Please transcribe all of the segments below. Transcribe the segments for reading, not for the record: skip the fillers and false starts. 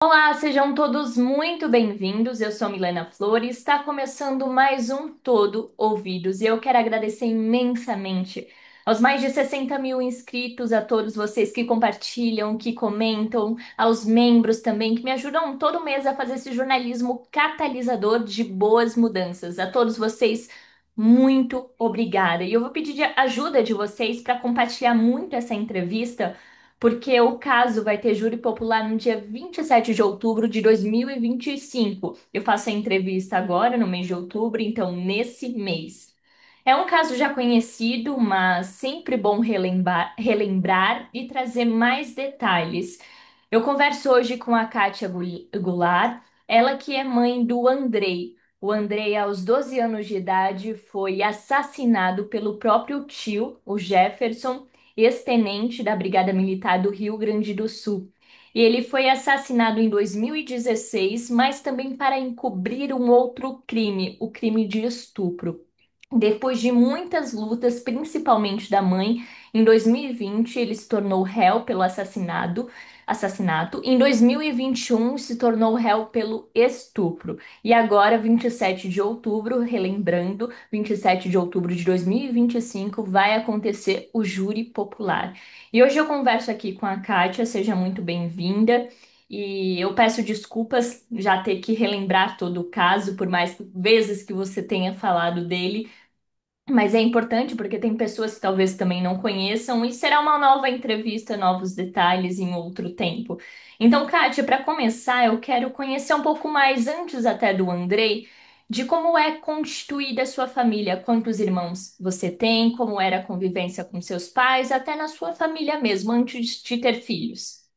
Olá, sejam todos muito bem-vindos. Eu sou Milena Flores. Está começando mais um Todo Ouvidos e eu quero agradecer imensamente aos mais de 60 mil inscritos, a todos vocês que compartilham, que comentam, aos membros também que me ajudam todo mês a fazer esse jornalismo catalisador de boas mudanças. A todos vocês, muito obrigada. E eu vou pedir ajuda de vocês para compartilhar muito essa entrevista porque o caso vai ter júri popular no dia 27 de outubro de 2025. Eu faço a entrevista agora, no mês de outubro, então nesse mês. É um caso já conhecido, mas sempre bom relembrar e trazer mais detalhes. Eu converso hoje com a Kátia Goulart, ela que é mãe do Andrei. O Andrei, aos 12 anos de idade, foi assassinado pelo próprio tio, o Jefferson, ex-tenente da Brigada Militar do Rio Grande do Sul. E ele foi assassinado em 2016, mas também para encobrir um outro crime, o crime de estupro. Depois de muitas lutas, principalmente da mãe, em 2020 ele se tornou réu pelo assassinato. Em 2021 se tornou réu pelo estupro. E agora, 27 de outubro, relembrando, 27 de outubro de 2025 vai acontecer o júri popular. E hoje eu converso aqui com a Kátia, seja muito bem-vinda. E eu peço desculpas já ter que relembrar todo o caso, por mais vezes que você tenha falado dele. Mas é importante porque tem pessoas que talvez também não conheçam e será uma nova entrevista, novos detalhes em outro tempo. Então, Kátia, para começar, eu quero conhecer um pouco mais, antes até do Andrei, de como é constituída a sua família, quantos irmãos você tem, como era a convivência com seus pais, até na sua família mesmo, antes de ter filhos.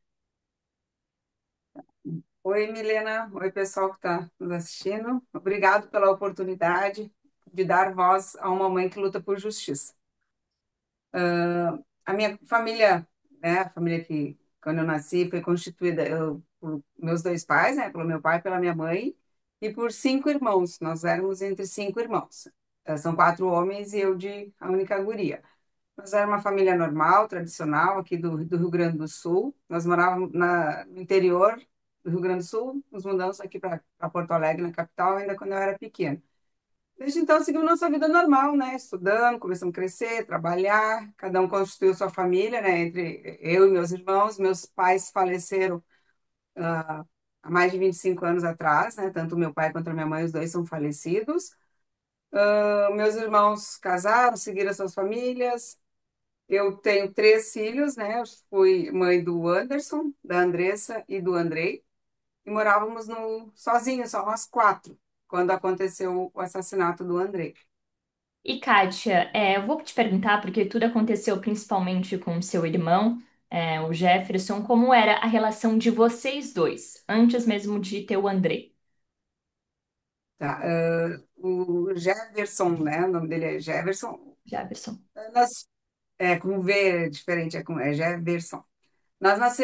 Oi, Milena. Oi, pessoal que está nos assistindo. Obrigado pela oportunidade de dar voz a uma mãe que luta por justiça. A minha família, né, a família que, quando eu nasci, foi constituída por meus dois pais, né, pelo meu pai e pela minha mãe, e por cinco irmãos. Nós éramos entre cinco irmãos. São quatro homens e eu de a única guria. Nós era uma família normal, tradicional, aqui do Rio Grande do Sul. Nós morávamos no interior do Rio Grande do Sul, nos mudamos aqui para Porto Alegre, na capital, ainda quando eu era pequena. Desde então, seguimos nossa vida normal, né? Estudando, começamos a crescer, trabalhar, cada um constituiu sua família, né? Entre eu e meus irmãos. Meus pais faleceram há mais de 25 anos atrás, né? Tanto o meu pai quanto a minha mãe, os dois são falecidos. Meus irmãos casaram, seguiram suas famílias. Eu tenho três filhos, né? Eu fui mãe do Anderson, da Andressa e do Andrei. E morávamos sozinhos, só nós quatro, quando aconteceu o assassinato do Andrei. E Kátia, eu vou te perguntar, porque tudo aconteceu principalmente com o seu irmão, o Jefferson, como era a relação de vocês dois, antes mesmo de ter o Andrei, Tá? O Jefferson, né? O nome dele é Jefferson. Jefferson. Nós, com V é diferente, é Jefferson. Nós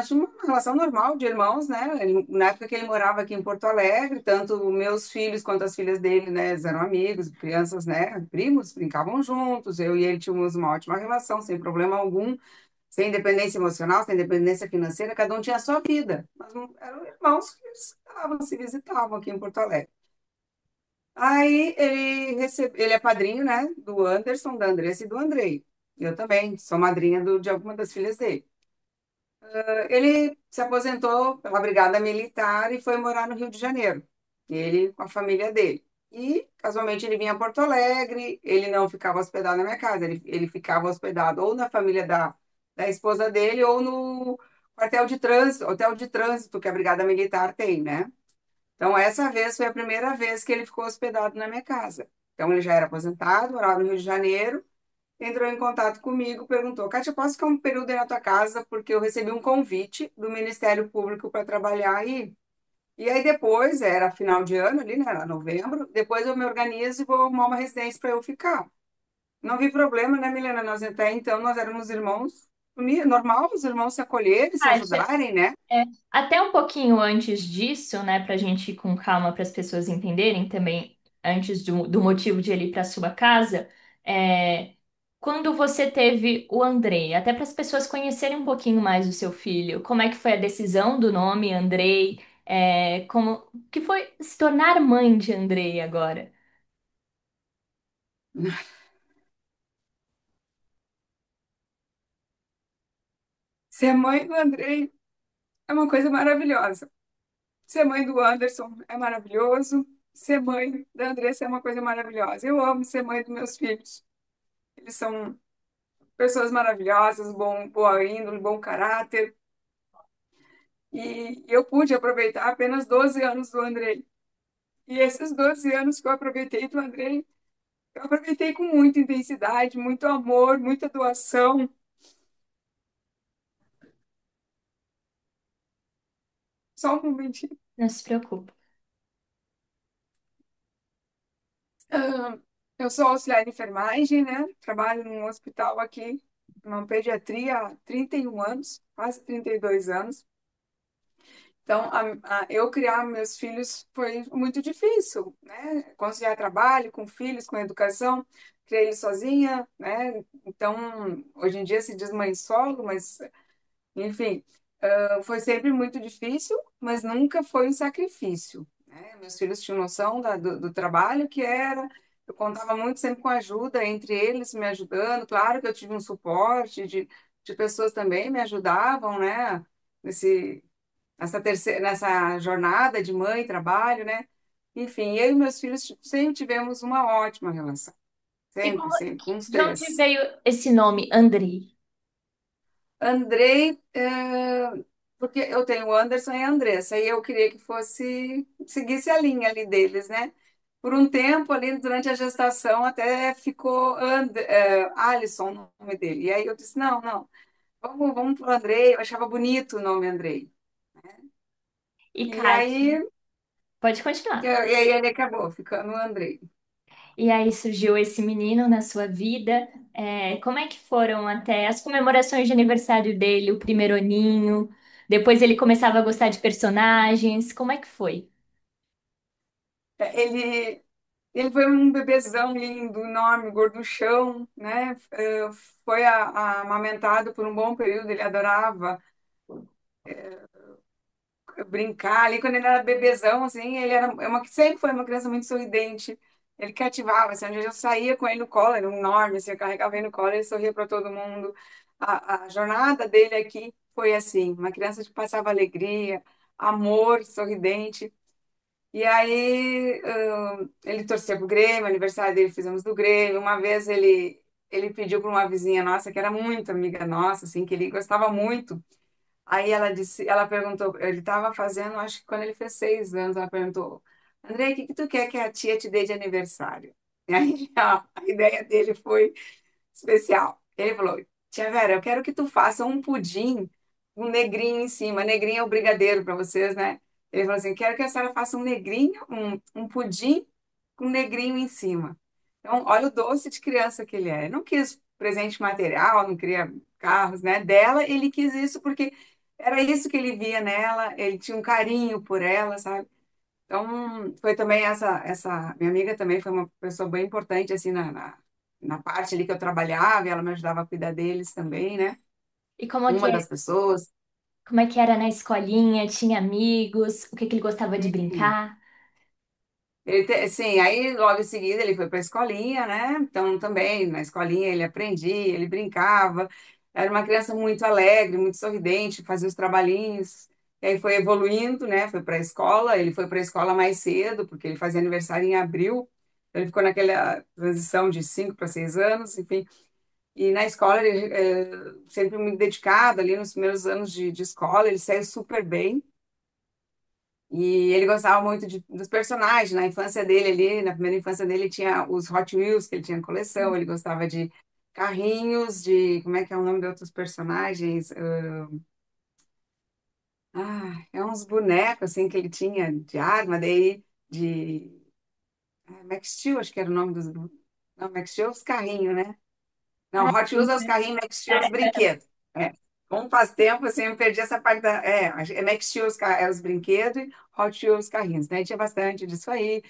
tínhamos uma relação normal de irmãos, né? Na época que ele morava aqui em Porto Alegre, tanto meus filhos quanto as filhas dele, né? Eles eram amigos, crianças, né? Primos, brincavam juntos. Eu e ele tínhamos uma ótima relação, sem problema algum, sem independência emocional, sem independência financeira, cada um tinha a sua vida. Mas não, eram irmãos que se visitavam aqui em Porto Alegre. Aí ele é padrinho, né? Do Anderson, da Andressa e do Andrei. Eu também sou madrinha de alguma das filhas dele. Ele se aposentou pela Brigada Militar e foi morar no Rio de Janeiro. Ele com a família dele. E, casualmente, ele vinha a Porto Alegre, ele não ficava hospedado na minha casa, ele ficava hospedado ou na família da esposa dele ou no quartel de trânsito, hotel de trânsito que a Brigada Militar tem, né? Então, essa vez foi a primeira vez que ele ficou hospedado na minha casa. Então, ele já era aposentado, morava no Rio de Janeiro, entrou em contato comigo, perguntou: Kátia, posso ficar um período aí na tua casa? Porque eu recebi um convite do Ministério Público para trabalhar aí. E aí depois, era final de ano ali, né? Era novembro, depois eu me organizo e vou arrumar uma residência para eu ficar. Não vi problema, né, Milena? Nós até então nós éramos irmãos, normal, os irmãos se acolherem, se Kátia, ajudarem, né? é, até um pouquinho antes disso, né, para a gente ir com calma para as pessoas entenderem também, antes do motivo de ele ir para sua casa, Quando você teve o Andrei, até para as pessoas conhecerem um pouquinho mais o seu filho, como é que foi a decisão do nome Andrei? Como que foi se tornar mãe de Andrei agora? Ser mãe do Andrei é uma coisa maravilhosa. Ser mãe do Anderson é maravilhoso. Ser mãe da Andressa é uma coisa maravilhosa. Eu amo ser mãe dos meus filhos. Eles são pessoas maravilhosas, boa índole, bom caráter. E eu pude aproveitar apenas 12 anos do Andrei. E esses 12 anos que eu aproveitei do Andrei, eu aproveitei com muita intensidade, muito amor, muita doação. Só um momentinho. Não se preocupe. Ah, eu sou auxiliar de enfermagem, né? Trabalho num hospital aqui, numa pediatria há 31 anos, quase 32 anos. Então, eu criar meus filhos foi muito difícil, né? Conciliar trabalho com filhos, com educação, criei eles sozinha, né? Então, hoje em dia se diz mãe solo, mas, enfim, foi sempre muito difícil, mas nunca foi um sacrifício, né? Meus filhos tinham noção do trabalho que era, eu contava muito sempre com ajuda entre eles, me ajudando. Claro que eu tive um suporte de pessoas também me ajudavam, né? Nesse nessa jornada de mãe, trabalho, né? Enfim, eu e meus filhos sempre tivemos uma ótima relação. E Sempre, sempre, com os de onde três. veio esse nome, Andrei? Andrei, porque eu tenho o Anderson e a Andressa, e eu queria que seguisse a linha ali deles, né? Por um tempo ali, durante a gestação, até ficou Alisson o nome dele. E aí eu disse, não, não, vamos pro Andrei. Eu achava bonito o nome Andrei. E E aí, Kátia, pode continuar. ele acabou ficando o Andrei. E aí surgiu esse menino na sua vida. Como é que foram até as comemorações de aniversário dele, o primeiro aninho? Depois ele começava a gostar de personagens. Como é que foi? Ele, ele foi um bebezão lindo, enorme, gorduchão, né? Foi amamentado por um bom período, ele adorava brincar ali. Quando ele era bebezão, assim, sempre foi uma criança muito sorridente. Ele cativava, assim, onde eu saía com ele no colo, ele era enorme, assim, eu carregava ele no colo, ele sorria para todo mundo. A jornada dele aqui foi assim, uma criança que passava alegria, amor, sorridente. E aí, ele torcia pro Grêmio, aniversário dele fizemos do Grêmio. Uma vez ele pediu para uma vizinha nossa, que era muito amiga nossa, assim, que ele gostava muito. Aí ela perguntou, ele estava fazendo, acho que quando ele fez 6 anos, ela perguntou, André, o que que tu quer que a tia te dê de aniversário? E aí a ideia dele foi especial. Ele falou, tia Vera, eu quero que tu faça um pudim com um negrinho em cima. Negrinho é o brigadeiro para vocês, né? Ele falou assim, quero que a senhora faça um negrinho, um pudim com um negrinho em cima. Então, olha o doce de criança que ele é. Ele não quis presente material, não queria carros, né? Dela, ele quis isso porque era isso que ele via nela, ele tinha um carinho por ela, sabe? Então, foi também essa minha amiga também foi uma pessoa bem importante, assim, na parte ali que eu trabalhava, e ela me ajudava a cuidar deles também, né? E Uma das pessoas. como é que era na escolinha? Tinha amigos? O que que ele gostava de brincar? Sim, aí logo em seguida ele foi para a escolinha, né? Então também na escolinha ele aprendia, ele brincava. Era uma criança muito alegre, muito sorridente, fazia os trabalhinhos. E aí foi evoluindo, né? Foi para a escola. Ele foi para a escola mais cedo, porque ele fazia aniversário em abril. Então, ele ficou naquela transição de 5 para 6 anos, enfim. E na escola ele sempre muito dedicado ali nos primeiros anos de escola. Ele saiu super bem. E ele gostava muito dos personagens. Na infância dele ali, na primeira infância dele, tinha os Hot Wheels, que ele tinha coleção. Ele gostava de carrinhos, como é que é o nome de outros personagens? É uns bonecos, assim, que ele tinha de arma, daí de... Max Steel, acho que era o nome dos... Não, Max Steel é os carrinhos, né? Não, Ah, Hot Wheels é os carrinhos, Max Steel é os brinquedos. É. Como faz tempo, assim, eu perdi essa parte da... Max Steel é os brinquedos e Hot Wheels os carrinhos, né? Tinha bastante disso aí.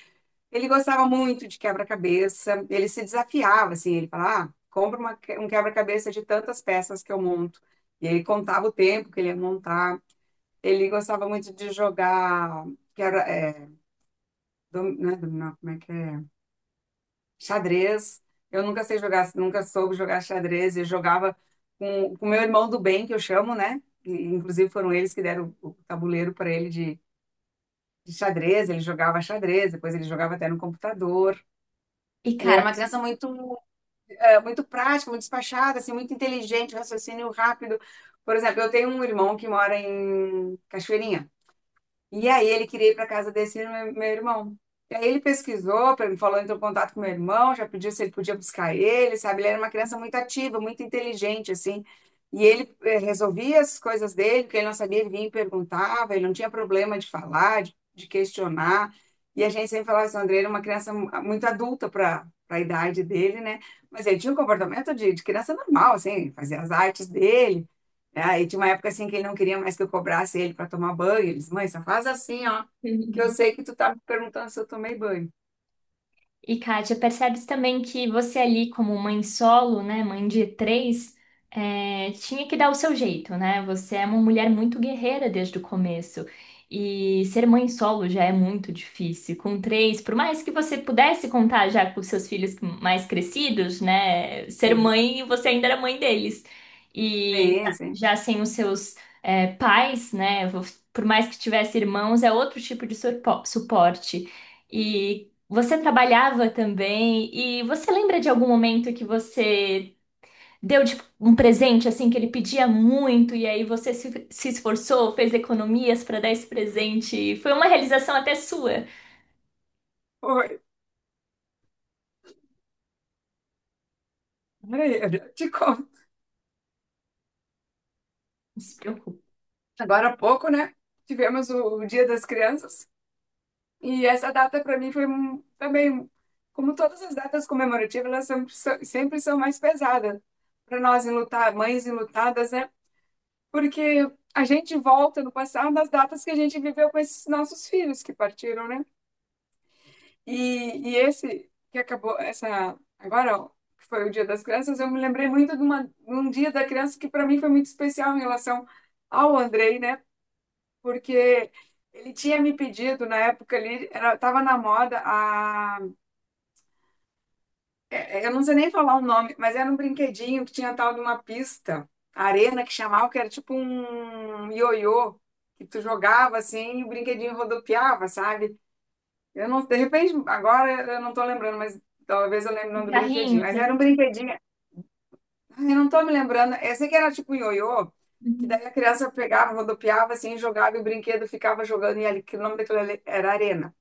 Ele gostava muito de quebra-cabeça, ele se desafiava, assim, ele falava, compra um quebra-cabeça de tantas peças que eu monto. E ele contava o tempo que ele ia montar. Ele gostava muito de jogar, que era, não é dominó, como é que é? Xadrez. Eu nunca sei jogar, nunca soube jogar xadrez. Eu jogava com meu irmão do bem, que eu chamo, né? Inclusive foram eles que deram o tabuleiro para ele de xadrez. Ele jogava xadrez, depois ele jogava até no computador. E, Ele era cara, uma criança muito prática, muito despachada, assim, muito inteligente, raciocínio rápido. Por exemplo, eu tenho um irmão que mora em Cachoeirinha. E aí ele queria ir para casa desse meu irmão. E aí ele pesquisou, falou, entrou em contato com meu irmão, já pediu se ele podia buscar ele, sabe? Ele era uma criança muito ativa, muito inteligente, assim. E ele resolvia as coisas dele, porque ele não sabia, ele vinha e perguntava, ele não tinha problema de falar, de questionar. E a gente sempre falava assim, o André era uma criança muito adulta para a idade dele, né? Mas ele tinha um comportamento de criança normal, assim, fazia as artes dele. Aí tinha uma época assim que ele não queria mais que eu cobrasse ele para tomar banho. Ele disse, mãe, só faz assim, ó, que eu sei que tu tá me perguntando se eu tomei banho. E Kátia, percebes também que você ali, como mãe solo, né, mãe de três, tinha que dar o seu jeito, né? Você é uma mulher muito guerreira desde o começo. E ser mãe solo já é muito difícil. Com três, por mais que você pudesse contar já com seus filhos mais crescidos, né? Ser Sim, mãe, você ainda era mãe deles. E sim, sim. já sem os seus pais, né? Por mais que tivesse irmãos, é outro tipo de suporte. E você trabalhava também, e você lembra de algum momento que você deu tipo, um presente assim que ele pedia muito, e aí você se esforçou, fez economias para dar esse presente? Foi uma realização até sua. Oi, peraí, eu já te conto. Não se preocupe. Agora há pouco, né? Tivemos o Dia das Crianças. E essa data para mim foi também, como todas as datas comemorativas, elas sempre são mais pesadas para nós enlutar, mães enlutadas, né? Porque a gente volta no passado das datas que a gente viveu com esses nossos filhos que partiram, né? E esse que acabou, agora, ó, que foi o Dia das Crianças, eu me lembrei muito de um Dia da Criança que para mim foi muito especial em relação ao Andrei, né? Porque ele tinha me pedido, na época ali, estava na moda eu não sei nem falar o nome, mas era um brinquedinho que tinha tal de uma pista, arena que chamava, que era tipo um ioiô, que tu jogava assim e o brinquedinho rodopiava, sabe? Eu não, de repente, agora eu não tô lembrando, mas talvez eu lembre o nome do brinquedinho. Carrinhos, Mas era um assim. brinquedinho, ai, eu não tô me lembrando. Eu sei que era tipo um ioiô, que Uhum. daí a criança pegava, rodopiava assim, jogava e o brinquedo ficava jogando, e ali, que o nome daquilo ali era arena.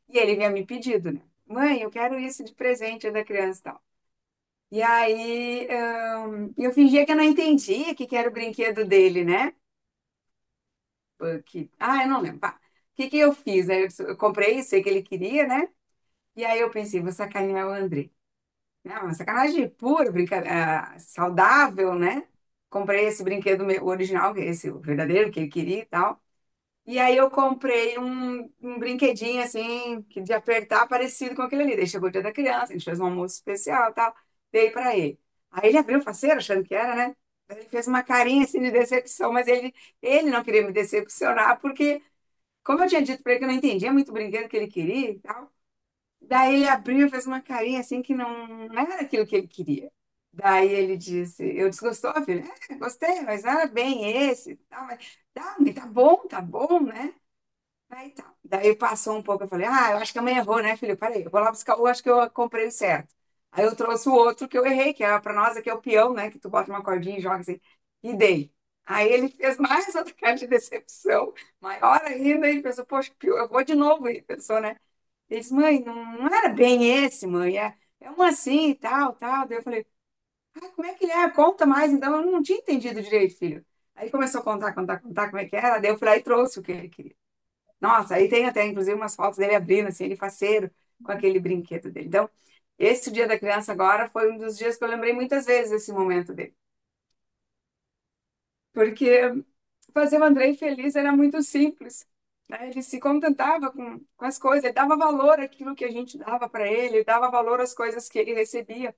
E ele vinha me pedido, né? Mãe, eu quero isso de presente da criança e tal. E aí eu fingia que eu não entendia o que era o brinquedo dele, né? Eu não lembro. Pá. O que que eu fiz, né? Eu comprei, sei que ele queria, né? E aí eu pensei, vou sacanear o André. Não, uma sacanagem pura, saudável, né? Comprei esse brinquedo o original, que é esse, o verdadeiro, que ele queria e tal. E aí eu comprei um brinquedinho assim, que de apertar parecido com aquele ali. Daí chegou o dia da criança, a gente fez um almoço especial e tal, dei para ele. Aí ele abriu faceiro, achando que era, né? Daí ele fez uma carinha assim de decepção, mas ele não queria me decepcionar, porque, como eu tinha dito para ele que eu não entendia muito o brinquedo que ele queria e tal, daí ele abriu e fez uma carinha assim que não era aquilo que ele queria. Daí ele disse, eu disse, gostou, filho? Gostei, mas não era bem esse, tal, mas tá bom, né? Aí tá. Daí passou um pouco, eu falei, eu acho que a mãe errou, né, filho? Peraí, eu vou lá buscar, eu acho que eu comprei o certo. Aí eu trouxe o outro que eu errei, que é para nós aqui é o peão, né? Que tu bota uma cordinha e joga assim, e dei. Aí ele fez mais outra cara de decepção, maior ainda, e pensou, poxa, eu vou de novo. E pensou, né? Ele disse, mãe, não era bem esse, mãe, é um assim e tal, tal. Daí eu falei, como é que ele é? Conta mais, então eu não tinha entendido direito, filho. Aí começou a contar como é que era, daí eu fui lá e trouxe o que ele queria. Nossa, aí tem até, inclusive, umas fotos dele abrindo, assim, ele faceiro com aquele brinquedo dele. Então, esse Dia da Criança agora foi um dos dias que eu lembrei muitas vezes desse momento dele. Porque fazer o Andrei feliz era muito simples, né? Ele se contentava com as coisas, ele dava valor àquilo que a gente dava para ele, ele dava valor às coisas que ele recebia.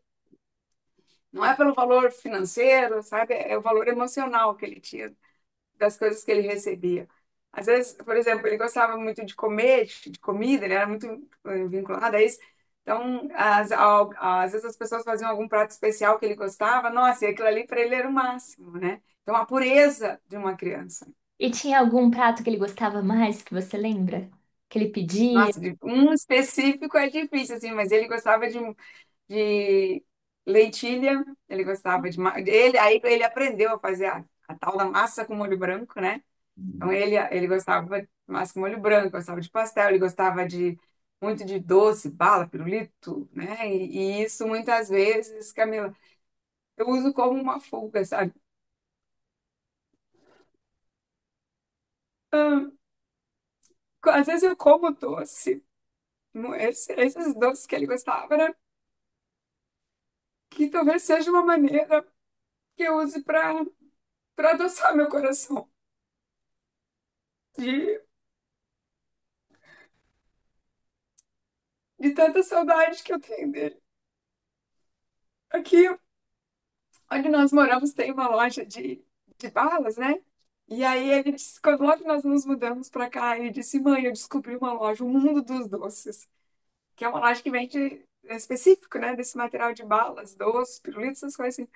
Não é pelo valor financeiro, sabe? É o valor emocional que ele tinha das coisas que ele recebia. Às vezes, por exemplo, ele gostava muito de comer, de comida, ele era muito vinculado a isso. Então, às vezes as pessoas faziam algum prato especial que ele gostava, nossa, e aquilo ali para ele era o máximo, né? Então, a pureza de uma criança. E tinha algum prato que ele gostava mais que você lembra? Que ele pedia? Nossa, um específico é difícil, assim, mas ele gostava de lentilha, ele gostava aí ele aprendeu a fazer a tal da massa com molho branco, né? Então ele gostava de massa com molho branco, gostava de pastel, ele gostava de muito de doce, bala, pirulito, né? E isso muitas vezes, Camila, eu uso como uma fuga, sabe? Ah, às vezes eu como doce, esses doces que ele gostava, né? Que talvez seja uma maneira que eu use para adoçar meu coração de, de tanta saudade que eu tenho dele. Aqui onde nós moramos tem uma loja de balas, né? E aí ele disse, quando logo nós nos mudamos para cá, ele disse, mãe, eu descobri uma loja, o Mundo dos Doces, que é uma loja que vende específico, né, desse material de balas, doces, pirulitos, essas coisas assim.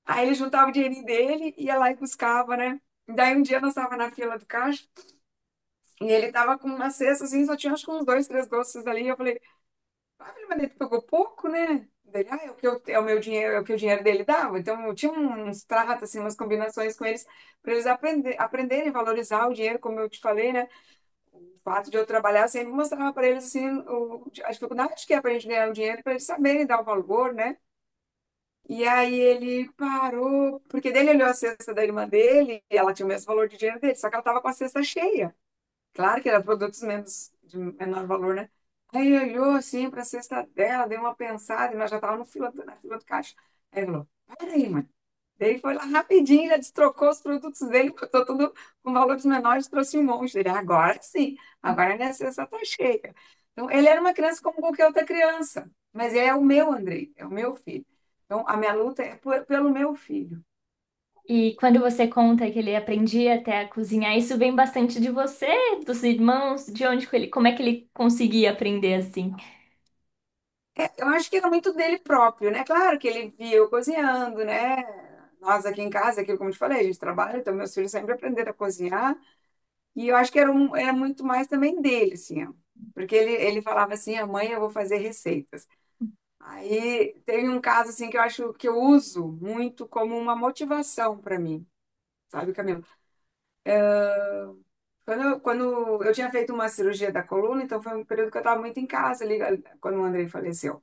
Aí ele juntava o dinheirinho dele, ia lá e buscava, né? E daí um dia nós estávamos na fila do caixa e ele tava com uma cesta assim, só tinha acho que uns dois, três doces ali. E eu falei, ah, mas ele pegou pouco, né? Dele, é o que é o meu dinheiro, é o que o dinheiro dele dava. Então, eu tinha uns tratos, assim, umas combinações com eles, para eles aprenderem a valorizar o dinheiro, como eu te falei, né? O fato de eu trabalhar sempre mostrava para eles, assim, a dificuldade que é para a gente ganhar o dinheiro, para eles saberem dar o valor, né? E aí ele parou, porque dele olhou a cesta da irmã dele, e ela tinha o mesmo valor de dinheiro dele, só que ela estava com a cesta cheia. Claro que era produtos menos, de menor valor, né? Aí ele olhou assim para a cesta dela, deu uma pensada, e nós já estávamos na fila do caixa. Aí ele falou: peraí, mãe. Daí foi lá rapidinho, já destrocou os produtos dele, botou tudo com valores menores, trouxe um monte. Ele, agora sim, agora a minha cesta está cheia. Então, ele era uma criança como qualquer outra criança, mas é o meu Andrei, é o meu filho. Então, a minha luta é pelo meu filho. E quando você conta que ele aprendia até a cozinhar, isso vem bastante de você, dos irmãos, de onde que ele, como é que ele conseguia aprender assim? Eu acho que era muito dele próprio, né? Claro que ele via eu cozinhando, né? Nós aqui em casa, aquilo como eu te falei, a gente trabalha, então meus filhos sempre aprenderam a cozinhar. E eu acho que era muito mais também dele, assim, ó. Porque ele falava assim, a mãe, eu vou fazer receitas. Aí teve um caso, assim, que eu acho que eu uso muito como uma motivação para mim, sabe, Camila? Quando eu tinha feito uma cirurgia da coluna, então foi um período que eu estava muito em casa ali, quando o Andrei faleceu.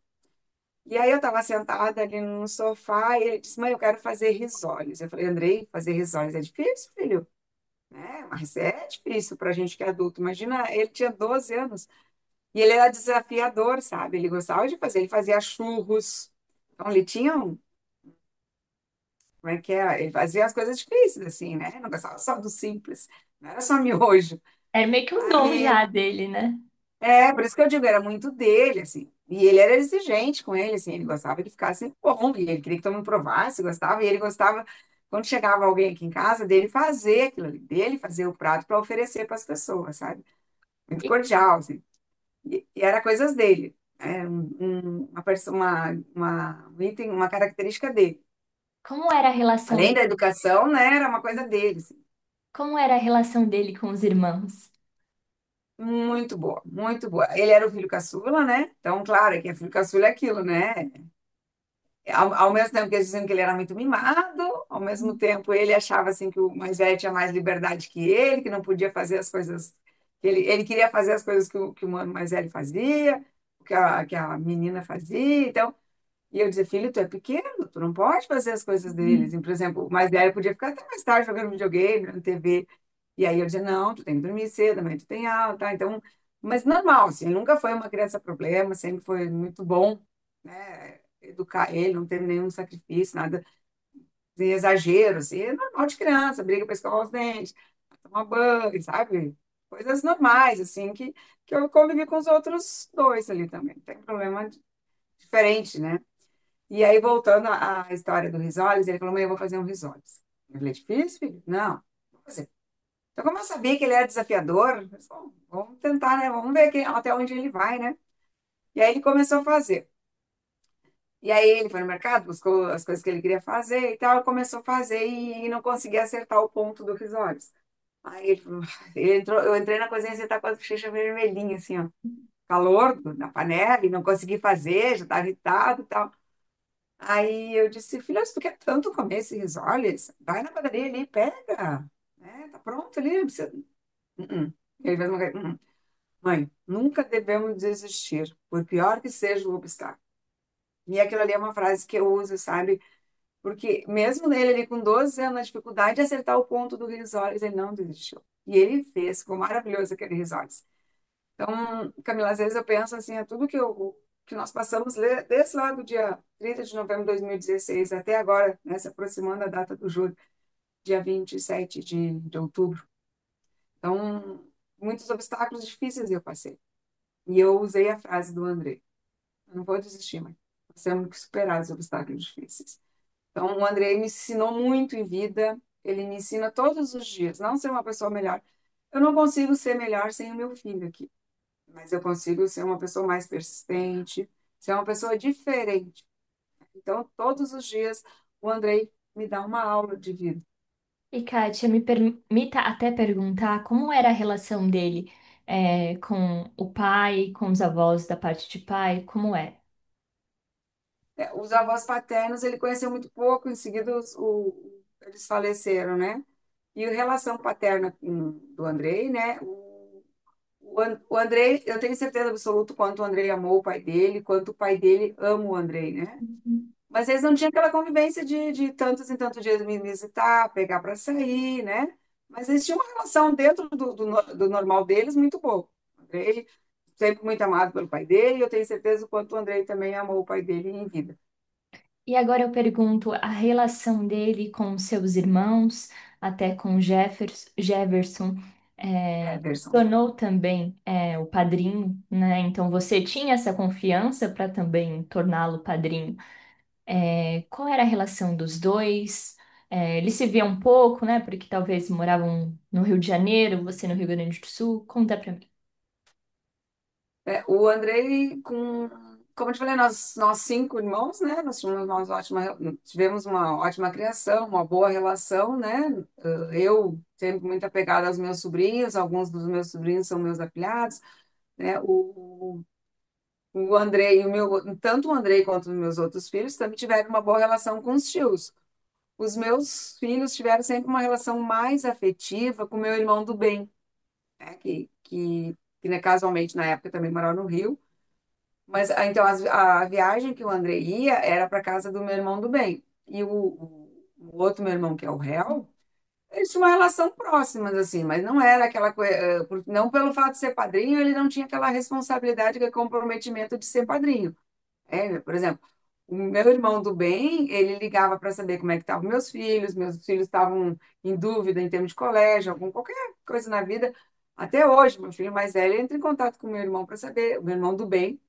E aí eu estava sentada ali no sofá e ele disse, mãe, eu quero fazer risoles. Eu falei, Andrei, fazer risoles é difícil, filho? É, mas é difícil para a gente que é adulto. Imagina, ele tinha 12 anos e ele era desafiador, sabe? Ele gostava de fazer, ele fazia churros. Então ele tinha como é que é? Ele fazia as coisas difíceis, assim, né? Não gostava só do simples, não era só miojo. Era meio que um dom Aí já dele, né? por isso que eu digo, era muito dele, assim. E ele era exigente com ele, assim, ele gostava que ficasse bom, e ele queria que todo mundo provasse, gostava, e ele gostava, quando chegava alguém aqui em casa, dele fazer aquilo ali, dele fazer o prato para oferecer para as pessoas, sabe? Muito E cordial, assim. E era coisas dele, né? Um item, uma característica dele. como era a relação Além dele? da educação, né, era uma coisa dele, assim. Como era a relação dele com os irmãos? Muito boa, muito boa. Ele era o filho caçula, né? Então, claro, que é filho caçula é aquilo, né? Ao mesmo tempo que eles diziam que ele era muito mimado, ao mesmo tempo ele achava assim que o mais velho tinha mais liberdade que ele, que não podia fazer as coisas que ele queria fazer as coisas que o mano mais velho fazia, que a menina fazia. Então, e eu dizia, filho, tu é pequeno, tu não pode fazer as coisas deles. E, por exemplo, o mais velho podia ficar até mais tarde jogando videogame, na TV. E aí eu dizia, não, tu tem que dormir cedo, amanhã tu tem aula, tá? Então, mas normal, assim, ele nunca foi uma criança problema, sempre foi muito bom, né? Educar ele, não teve nenhum sacrifício, nada de exagero, assim, é normal de criança, briga para escovar os dentes, tomar banho, sabe? Coisas normais, assim, que eu convivi com os outros dois ali também. Não tem problema diferente, né? E aí, voltando à história do risoles, ele falou, mãe, eu vou fazer um risoles. Eu falei, difícil, filho? Não, vou fazer. Então, como eu sabia que ele era desafiador, eu disse, bom, vamos tentar, né? Vamos ver até onde ele vai, né? E aí ele começou a fazer. E aí ele foi no mercado, buscou as coisas que ele queria fazer e tal, começou a fazer e não conseguia acertar o ponto do risoles. Aí ele, falou, ele entrou, eu entrei na cozinha e você tá com a bochecha vermelhinha, assim, ó, calor na panela e não consegui fazer, já estava irritado e tal. Aí eu disse, filha, se tu quer tanto comer esse risoles, vai na padaria ali, e pega, né? Tá pronto ali, não precisa. Ele fez uma coisa, Mãe, nunca devemos desistir, por pior que seja o obstáculo. E aquilo ali é uma frase que eu uso, sabe? Porque mesmo ele ali com 12 anos, na dificuldade de acertar o ponto do risoles, ele não desistiu. E ele fez, ficou maravilhoso aquele risoles. Então, Camila, às vezes eu penso assim, é tudo que nós passamos desde lá do dia 30 de novembro de 2016 até agora, né, se aproximando da data do júri, dia 27 de outubro. Então, muitos obstáculos difíceis eu passei. E eu usei a frase do André: eu não vou desistir, mãe. Nós temos que superar os obstáculos difíceis. Então, o André me ensinou muito em vida. Ele me ensina todos os dias, não ser uma pessoa melhor. Eu não consigo ser melhor sem o meu filho aqui, mas eu consigo ser uma pessoa mais persistente, ser uma pessoa diferente. Então, todos os dias, o Andrei me dá uma aula de vida. E Kátia, me permita até perguntar como era a relação dele com o pai, com os avós da parte de pai, como é? Os avós paternos ele conheceu muito pouco, em seguida eles faleceram, né? E a relação paterna do Andrei, né? O Andrei, eu tenho certeza absoluta quanto o Andrei amou o pai dele, quanto o pai dele ama o Andrei, né? Uhum. Mas eles não tinham aquela convivência de tantos em tantos dias me visitar, pegar para sair, né? Mas eles tinham uma relação dentro do normal deles muito boa. O Andrei sempre muito amado pelo pai dele, e eu tenho certeza o quanto o Andrei também amou o pai dele em vida. E agora eu pergunto a relação dele com os seus irmãos, até com Jefferson, Everson. tornou também o padrinho, né? Então você tinha essa confiança para também torná-lo padrinho. Qual era a relação dos dois? Eles se viam um pouco, né? Porque talvez moravam no Rio de Janeiro, você no Rio Grande do Sul. Conta pra mim. O Andrei, como eu te falei, nós cinco irmãos, né? Tivemos uma ótima criação, uma boa relação, né? Eu sempre muito apegada aos meus sobrinhos, alguns dos meus sobrinhos são meus afilhados, né? O Andrei, tanto o Andrei quanto os meus outros filhos também tiveram uma boa relação com os tios. Os meus filhos tiveram sempre uma relação mais afetiva com o meu irmão do bem, né? Que né, casualmente na época também morava no Rio. Mas então a viagem que o André ia era para casa do meu irmão do bem. E o outro meu irmão, que é o réu, eles tinham uma relação próxima, assim, mas não era aquela coisa. Não pelo fato de ser padrinho, ele não tinha aquela responsabilidade, aquele comprometimento de ser padrinho. Por exemplo, o meu irmão do bem, ele ligava para saber como é que estavam meus filhos estavam em dúvida em termos de colégio, qualquer coisa na vida. Até hoje, meu filho mais velho entra em contato com o meu irmão para saber, o meu irmão do bem,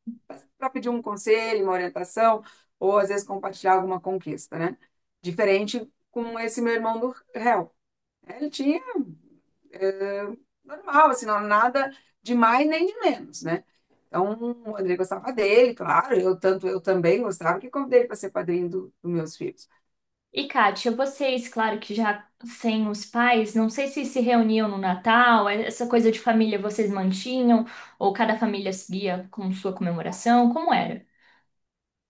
para pedir um conselho, uma orientação, ou às vezes compartilhar alguma conquista, né? Diferente com esse meu irmão do réu. Ele tinha normal, assim, não, nada de mais nem de menos, né? Então, o André gostava dele, claro, eu também gostava que convidei ele para ser padrinho dos meus filhos. E Kátia, vocês, claro que já sem os pais, não sei se reuniam no Natal, essa coisa de família vocês mantinham, ou cada família seguia com sua comemoração, como era?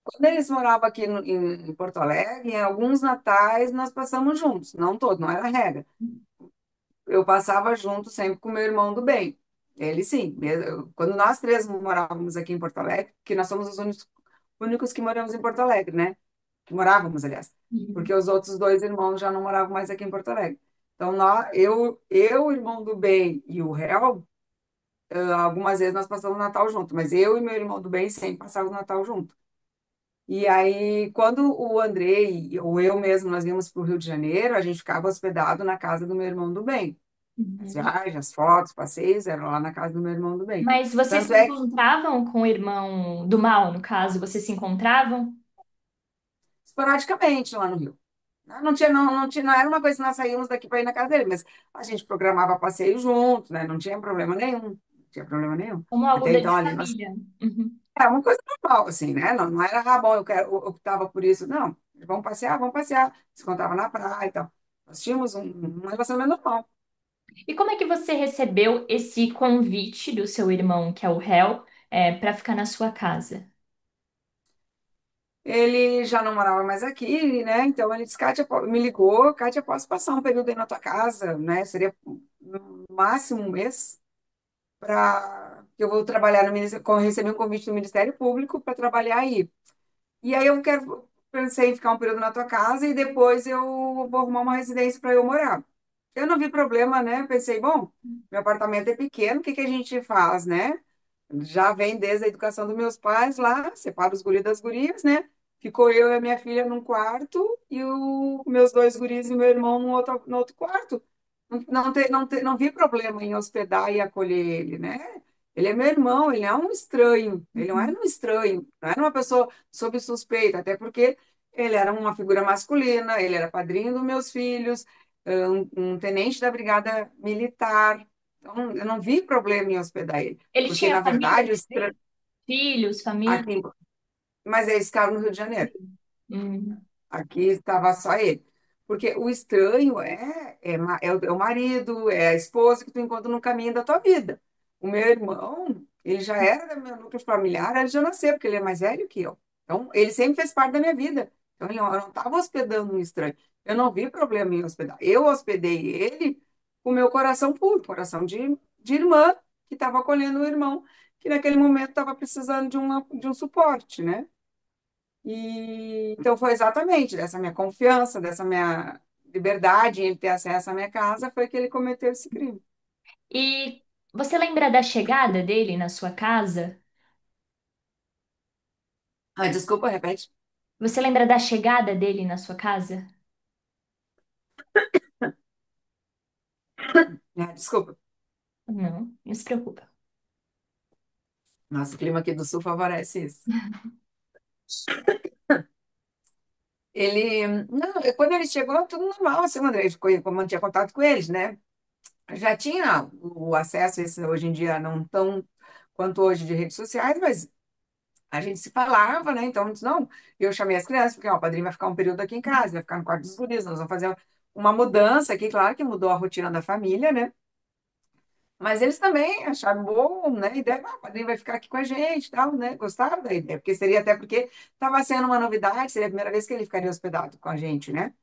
Quando eles moravam aqui em Porto Alegre, em alguns natais nós passamos juntos, não todos, não era regra. Eu passava junto sempre com meu irmão do bem. Ele sim, quando nós três morávamos aqui em Porto Alegre, que nós somos os únicos que moramos em Porto Alegre, né? Que morávamos, aliás, porque Uhum. os outros dois irmãos já não moravam mais aqui em Porto Alegre. Então, o irmão do bem e o réu, algumas vezes nós passamos o Natal junto, mas eu e meu irmão do bem sempre passávamos o Natal junto. E aí, quando o Andrei ou eu mesmo nós íamos para o Rio de Janeiro, a gente ficava hospedado na casa do meu irmão do bem. As Uhum. viagens, as fotos, passeios, eram lá na casa do meu irmão do bem. Mas vocês se Tanto é que encontravam com o irmão do mal, no caso, vocês se encontravam? esporadicamente lá no Rio. Não era uma coisa que nós saímos daqui para ir na casa dele, mas a gente programava passeio junto, né? Não tinha problema nenhum. Não tinha problema nenhum. Como algo Até de então ali nós. família. Uhum. É uma coisa normal, assim, né? Não era, ah, bom, eu optava por isso. Não, vamos passear, vamos passear. Se contava na praia e tal. Nós tínhamos um relacionamento normal. E como é que você recebeu esse convite do seu irmão, que é o réu, para ficar na sua casa? Ele já não morava mais aqui, né? Então ele disse, Kátia, me ligou, Kátia, posso passar um período aí na tua casa, né? Seria no máximo um mês para que eu vou trabalhar no Ministério, receber um convite do Ministério Público para trabalhar aí. E aí pensei em ficar um período na tua casa e depois eu vou arrumar uma residência para eu morar. Eu não vi problema, né? Pensei, bom, meu apartamento é pequeno, o que que a gente faz, né? Já vem desde a educação dos meus pais lá, separa os guris das gurias, né? Ficou eu e a minha filha num quarto e os meus dois guris e meu irmão no outro quarto. Não vi problema em hospedar e acolher ele, né? Ele é meu irmão, ele é um estranho, ele não era Uhum. um estranho, não era uma pessoa sob suspeita, até porque ele era uma figura masculina, ele era padrinho dos meus filhos, um tenente da brigada militar. Então, eu não vi problema em hospedar ele. Ele Porque, tinha na família verdade, também? Filhos, família? aqui, mas eles ficaram no Rio de Janeiro. Hum. Aqui estava só ele. Porque o estranho é o marido, é a esposa que tu encontra no caminho da tua vida. O meu irmão, ele já era do meu núcleo familiar, ele já nasceu, porque ele é mais velho que eu. Então, ele sempre fez parte da minha vida. Então, eu não estava hospedando um estranho. Eu não vi problema em hospedar. Eu hospedei ele com o meu coração puro, coração de irmã, que estava acolhendo o irmão, que naquele momento estava precisando de um suporte, né? E então foi exatamente dessa minha confiança, dessa minha liberdade em ele ter acesso à minha casa, foi que ele cometeu esse crime. E você lembra da chegada dele na sua casa? Ah, desculpa, repete. Você lembra da chegada dele na sua casa? Desculpa. Não, não se preocupa. Nosso clima aqui do sul favorece isso. Ele, não, quando ele chegou, tudo normal, assim, o André, como mantinha contato com eles, né? Já tinha o acesso, esse, hoje em dia, não tão quanto hoje de redes sociais, mas a gente se falava, né? Então, disse, não, eu chamei as crianças, porque ó, o padrinho vai ficar um período aqui em casa, vai ficar no quarto dos guris, nós vamos fazer uma mudança aqui, claro que mudou a rotina da família, né? Mas eles também acharam bom, né? A ideia, ah, o padrinho vai ficar aqui com a gente, tal, né? Gostaram da ideia, porque seria até porque estava sendo uma novidade, seria a primeira vez que ele ficaria hospedado com a gente, né?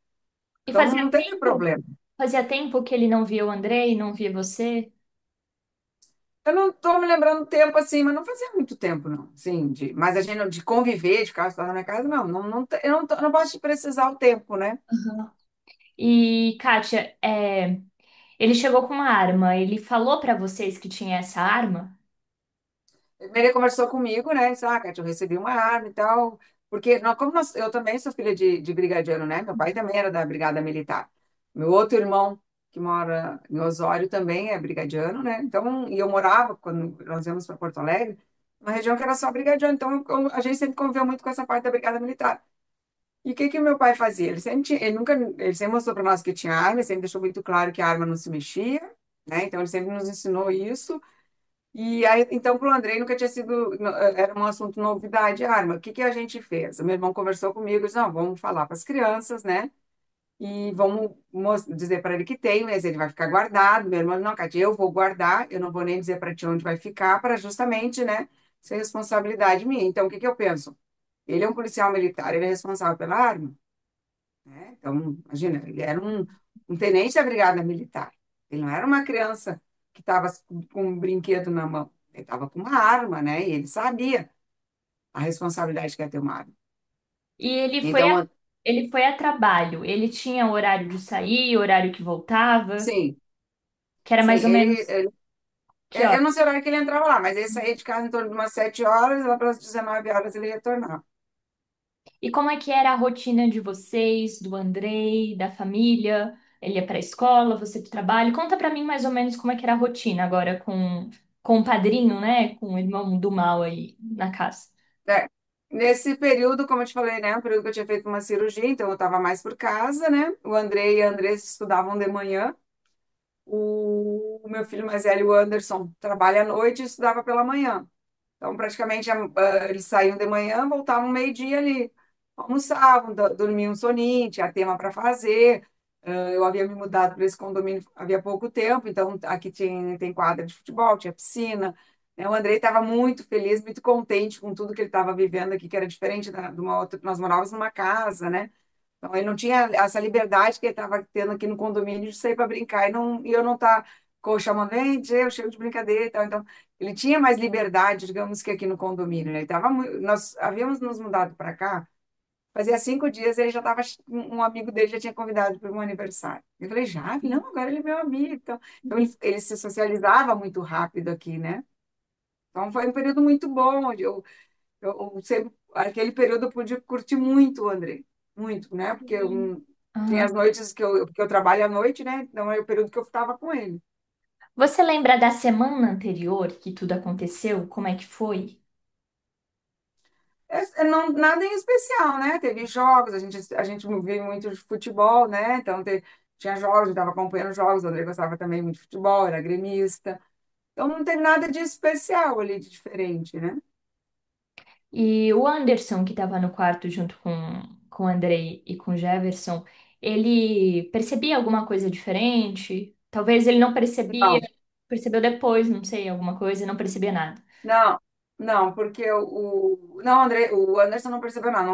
E Então não teve problema. fazia tempo que ele não via o Andrei, não via você? Eu não estou me lembrando tempo assim, mas não fazia muito tempo, não. Sim, mas a gente de conviver, de ficar hospedado na minha casa, eu não posso te precisar o tempo, né? Aham. E, Kátia, ele chegou com uma arma. Ele falou pra vocês que tinha essa arma? Ele conversou comigo, né? Disse, ah, Kátia, eu recebi uma arma e tal. Porque eu também sou filha de brigadiano, né? Meu pai também era da Brigada Militar. Meu outro irmão, que mora em Osório, também é brigadiano, né? Então, e eu morava, quando nós íamos para Porto Alegre, uma região que era só brigadiano. Então, a gente sempre conviveu muito com essa parte da Brigada Militar. E o que que meu pai fazia? Ele sempre mostrou para nós que tinha arma, ele sempre deixou muito claro que a arma não se mexia, né? Então, ele sempre nos ensinou isso. E aí, então, para o Andrei nunca tinha sido, era um assunto novidade, arma. O que que a gente fez? O meu irmão conversou comigo, disse, não, vamos falar para as crianças, né? E vamos dizer para ele que tem, mas ele vai ficar guardado. Meu irmão, não, Cátia, eu vou guardar, eu não vou nem dizer para ti onde vai ficar, para justamente, né, ser responsabilidade minha. Então, o que que eu penso? Ele é um policial militar, ele é responsável pela arma, né? Então, imagina, ele era um tenente da Brigada Militar. Ele não era uma criança que estava com um brinquedo na mão. Ele estava com uma arma, né? E ele sabia a responsabilidade que é ter uma arma. E Então, ele foi a trabalho. Ele tinha horário de sair, horário que voltava, sim, que era sim, mais ou menos que eu hora? não sei a hora que ele entrava lá, mas ele saía de casa em torno de umas 7 horas, lá pelas 19 horas ele retornava. E como é que era a rotina de vocês, do Andrei, da família? Ele ia para a escola, você para o trabalho? Conta para mim mais ou menos como é que era a rotina agora com o padrinho, né? Com o irmão do mal aí na casa. É. Nesse período, como eu te falei, né, um período que eu tinha feito uma cirurgia, então eu estava mais por casa, né? O Andrei e a Andressa estudavam de manhã. O meu filho mais velho, o Anderson, trabalha à noite e estudava pela manhã. Então, praticamente, eles saíam de manhã, voltavam meio-dia ali. Almoçavam, dormiam um soninho, tinha tema para fazer. Eu havia me mudado para esse condomínio havia pouco tempo, então aqui tem quadra de futebol, tinha piscina. Né? O Andrei estava muito feliz, muito contente com tudo que ele estava vivendo aqui, que era diferente de uma outra. Nós morávamos numa casa, né? Então, ele não tinha essa liberdade que ele estava tendo aqui no condomínio de sair para brincar e eu não estar chamando, vem, eu chego de brincadeira e tal. Então, ele tinha mais liberdade, digamos que aqui no condomínio, né? Nós havíamos nos mudado para cá, fazia 5 dias ele já estava, um amigo dele já tinha convidado para um aniversário. Eu falei, já? Não, agora ele é meu amigo. Então ele se socializava muito rápido aqui, né? Então foi um período muito bom, onde eu sempre, aquele período eu pude curtir muito o André, muito, né? Porque tinha Aham. as noites porque eu trabalho à noite, né? Então é o período que eu estava com ele. Você lembra da semana anterior que tudo aconteceu? Como é que foi? Não, nada em especial, né? Teve jogos, a gente vive muito de futebol, né? Então tinha jogos, eu estava acompanhando jogos, o André gostava também muito de futebol, era gremista. Então não teve nada de especial ali, de diferente, né? E o Anderson, que estava no quarto junto com o Andrei e com o Jefferson, ele percebia alguma coisa diferente? Talvez ele não percebia, Não, percebeu depois, não sei, alguma coisa, e não percebia nada. não, não, porque não, André, o Anderson não percebeu nada.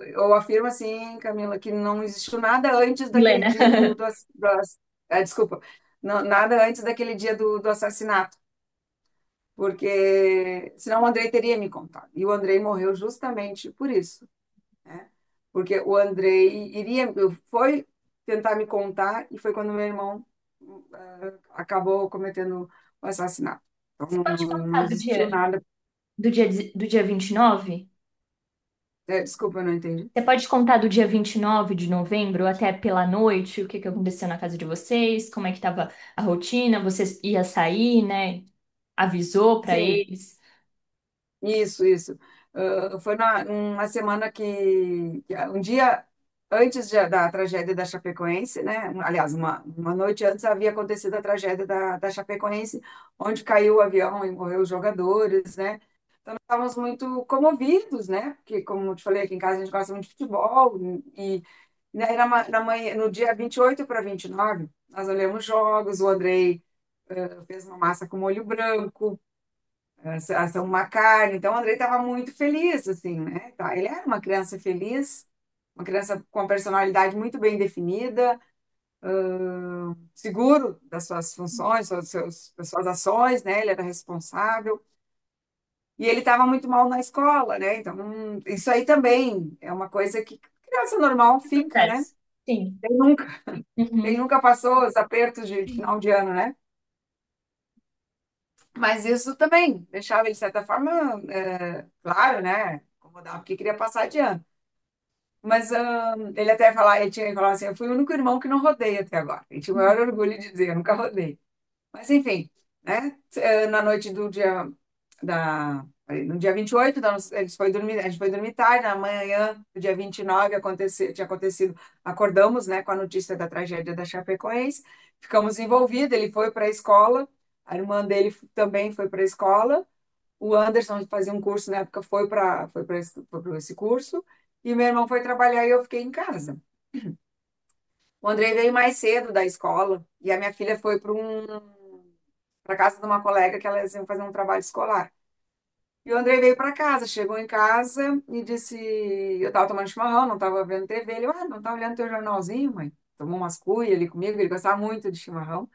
Eu afirmo assim, Camila, que não existiu nada antes daquele Milena. dia desculpa, nada antes daquele dia do assassinato. Porque senão o Andrei teria me contado. E o Andrei morreu justamente por isso, né? Porque o Andrei foi tentar me contar e foi quando meu irmão acabou cometendo o assassinato. Você Então pode não contar existiu nada. do dia 29? Desculpa, eu não entendi. Você pode contar do dia 29 de novembro até pela noite, o que que aconteceu na casa de vocês, como é que estava a rotina, você ia sair, né? Avisou para Sim, eles? isso. Foi uma semana um dia antes da tragédia da Chapecoense, né? Aliás, uma noite antes havia acontecido a tragédia da Chapecoense, onde caiu o avião e morreu os jogadores, né? Então, nós estávamos muito comovidos, né? Porque, como eu te falei, aqui em casa a gente gosta muito de futebol, e né, na manhã, no dia 28 para 29, nós olhamos jogos, o Andrei fez uma massa com molho branco, assamos uma carne. Então, o Andrei estava muito feliz, assim, né? Tá, ele era uma criança feliz, uma criança com uma personalidade muito bem definida, seguro das suas funções, das suas ações, né? Ele era responsável. E ele estava muito mal na escola, né? Então, isso aí também é uma coisa que criança normal fica, né? Acontece. Sim. Quem nunca, quem Uhum. nunca passou os apertos de final de ano, né? Mas isso também deixava ele, de certa forma, claro, né? Incomodar, porque queria passar de ano. Mas ele até falava, ele tinha falado assim, eu fui o único irmão que não rodei até agora. Ele tinha o maior orgulho de dizer, eu nunca rodei. Mas enfim, né? Na noite do dia no dia 28, a gente foi dormir tarde, na manhã do dia 29 tinha acontecido, acordamos, né, com a notícia da tragédia da Chapecoense, ficamos envolvidos, ele foi para a escola, a irmã dele também foi para a escola, o Anderson fazia um curso na época, foi para esse curso, e meu irmão foi trabalhar e eu fiquei em casa. O Andrei veio mais cedo da escola e a minha filha foi para casa de uma colega que elas iam fazer um trabalho escolar. E o Andrei veio para casa, chegou em casa e disse: eu estava tomando chimarrão, não estava vendo TV. Ele, não estava olhando teu jornalzinho, mãe? Tomou umas cuias ali comigo, ele gostava muito de chimarrão.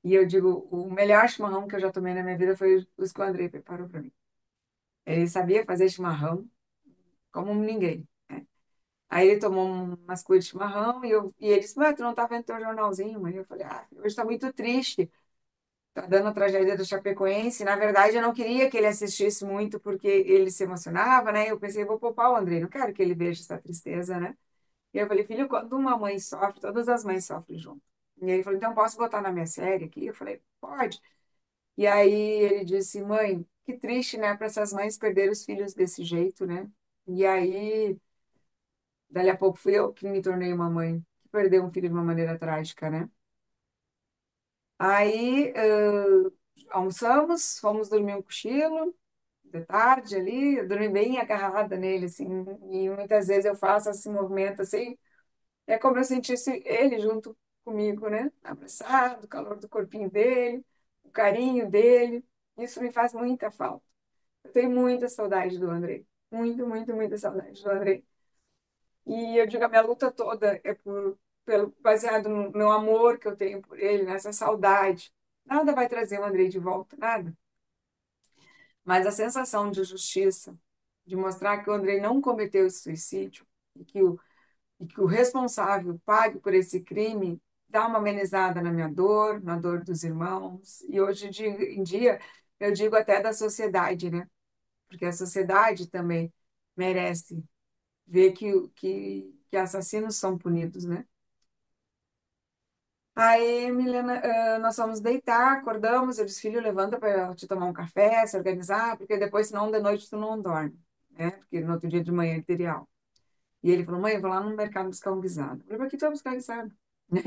E eu digo: o melhor chimarrão que eu já tomei na minha vida foi os que o Andrei preparou para mim. Ele sabia fazer chimarrão como ninguém. Aí ele tomou umas cuias de chimarrão e ele disse: mas tu não tá vendo teu jornalzinho, mãe? Eu falei: hoje está muito triste. Tá dando a tragédia do Chapecoense. Na verdade, eu não queria que ele assistisse muito porque ele se emocionava, né? Eu pensei, vou poupar o Andrei, não quero que ele veja essa tristeza, né? E eu falei, filho, quando uma mãe sofre, todas as mães sofrem junto. E ele falou, então posso botar na minha série aqui? Eu falei, pode. E aí ele disse, mãe, que triste, né, para essas mães perderem os filhos desse jeito, né? E aí, dali a pouco fui eu que me tornei uma mãe que perdeu um filho de uma maneira trágica, né? Aí, almoçamos, fomos dormir um cochilo de tarde ali, eu dormi bem agarrada nele, assim, e muitas vezes eu faço esse movimento assim, é como eu sentisse ele junto comigo, né? Abraçado, o calor do corpinho dele, o carinho dele, isso me faz muita falta. Eu tenho muita saudade do André, muita saudade do André. E eu digo, a minha luta toda é baseado no meu amor que eu tenho por ele, nessa saudade. Nada vai trazer o Andrei de volta, nada. Mas a sensação de justiça, de mostrar que o Andrei não cometeu esse suicídio e que o responsável pague por esse crime, dá uma amenizada na minha dor, na dor dos irmãos. E hoje em dia, eu digo até da sociedade, né? Porque a sociedade também merece ver que assassinos são punidos, né? Aí, Milena, nós fomos deitar, acordamos, eu disse, filho, levanta para te tomar um café, se organizar, porque depois, senão, de noite tu não dorme, né? Porque no outro dia de manhã ele teria aula. E ele falou, mãe, eu vou lá no mercado buscar um guisado. Eu falei, para que tu vai buscar guisado?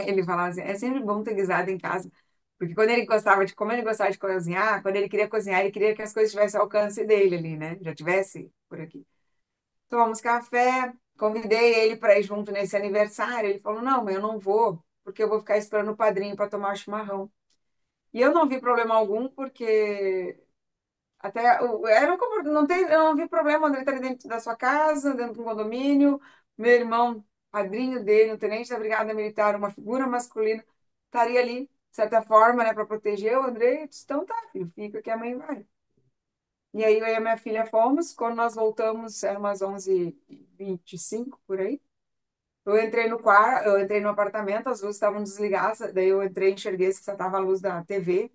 Ele falava assim, é sempre bom ter guisado em casa, porque quando ele gostava de, como ele gostava de cozinhar, quando ele queria cozinhar, ele queria que as coisas tivessem ao alcance dele ali, né? Já tivesse por aqui. Tomamos café, convidei ele para ir junto nesse aniversário. Ele falou: não, mãe, eu não vou, porque eu vou ficar esperando o padrinho para tomar chimarrão. E eu não vi problema algum, porque até era não tem, eu não vi problema. O André está dentro da sua casa, dentro do condomínio. Meu irmão, padrinho dele, um tenente da Brigada Militar, uma figura masculina, estaria ali, de certa forma, né, para proteger o André. Eu disse, então tá, filho, fica que a mãe vai. E aí eu e a minha filha fomos. Quando nós voltamos, eram umas 11h25 por aí. Eu entrei no quarto, eu entrei no apartamento, as luzes estavam desligadas, daí eu entrei e enxerguei que só estava a luz da TV,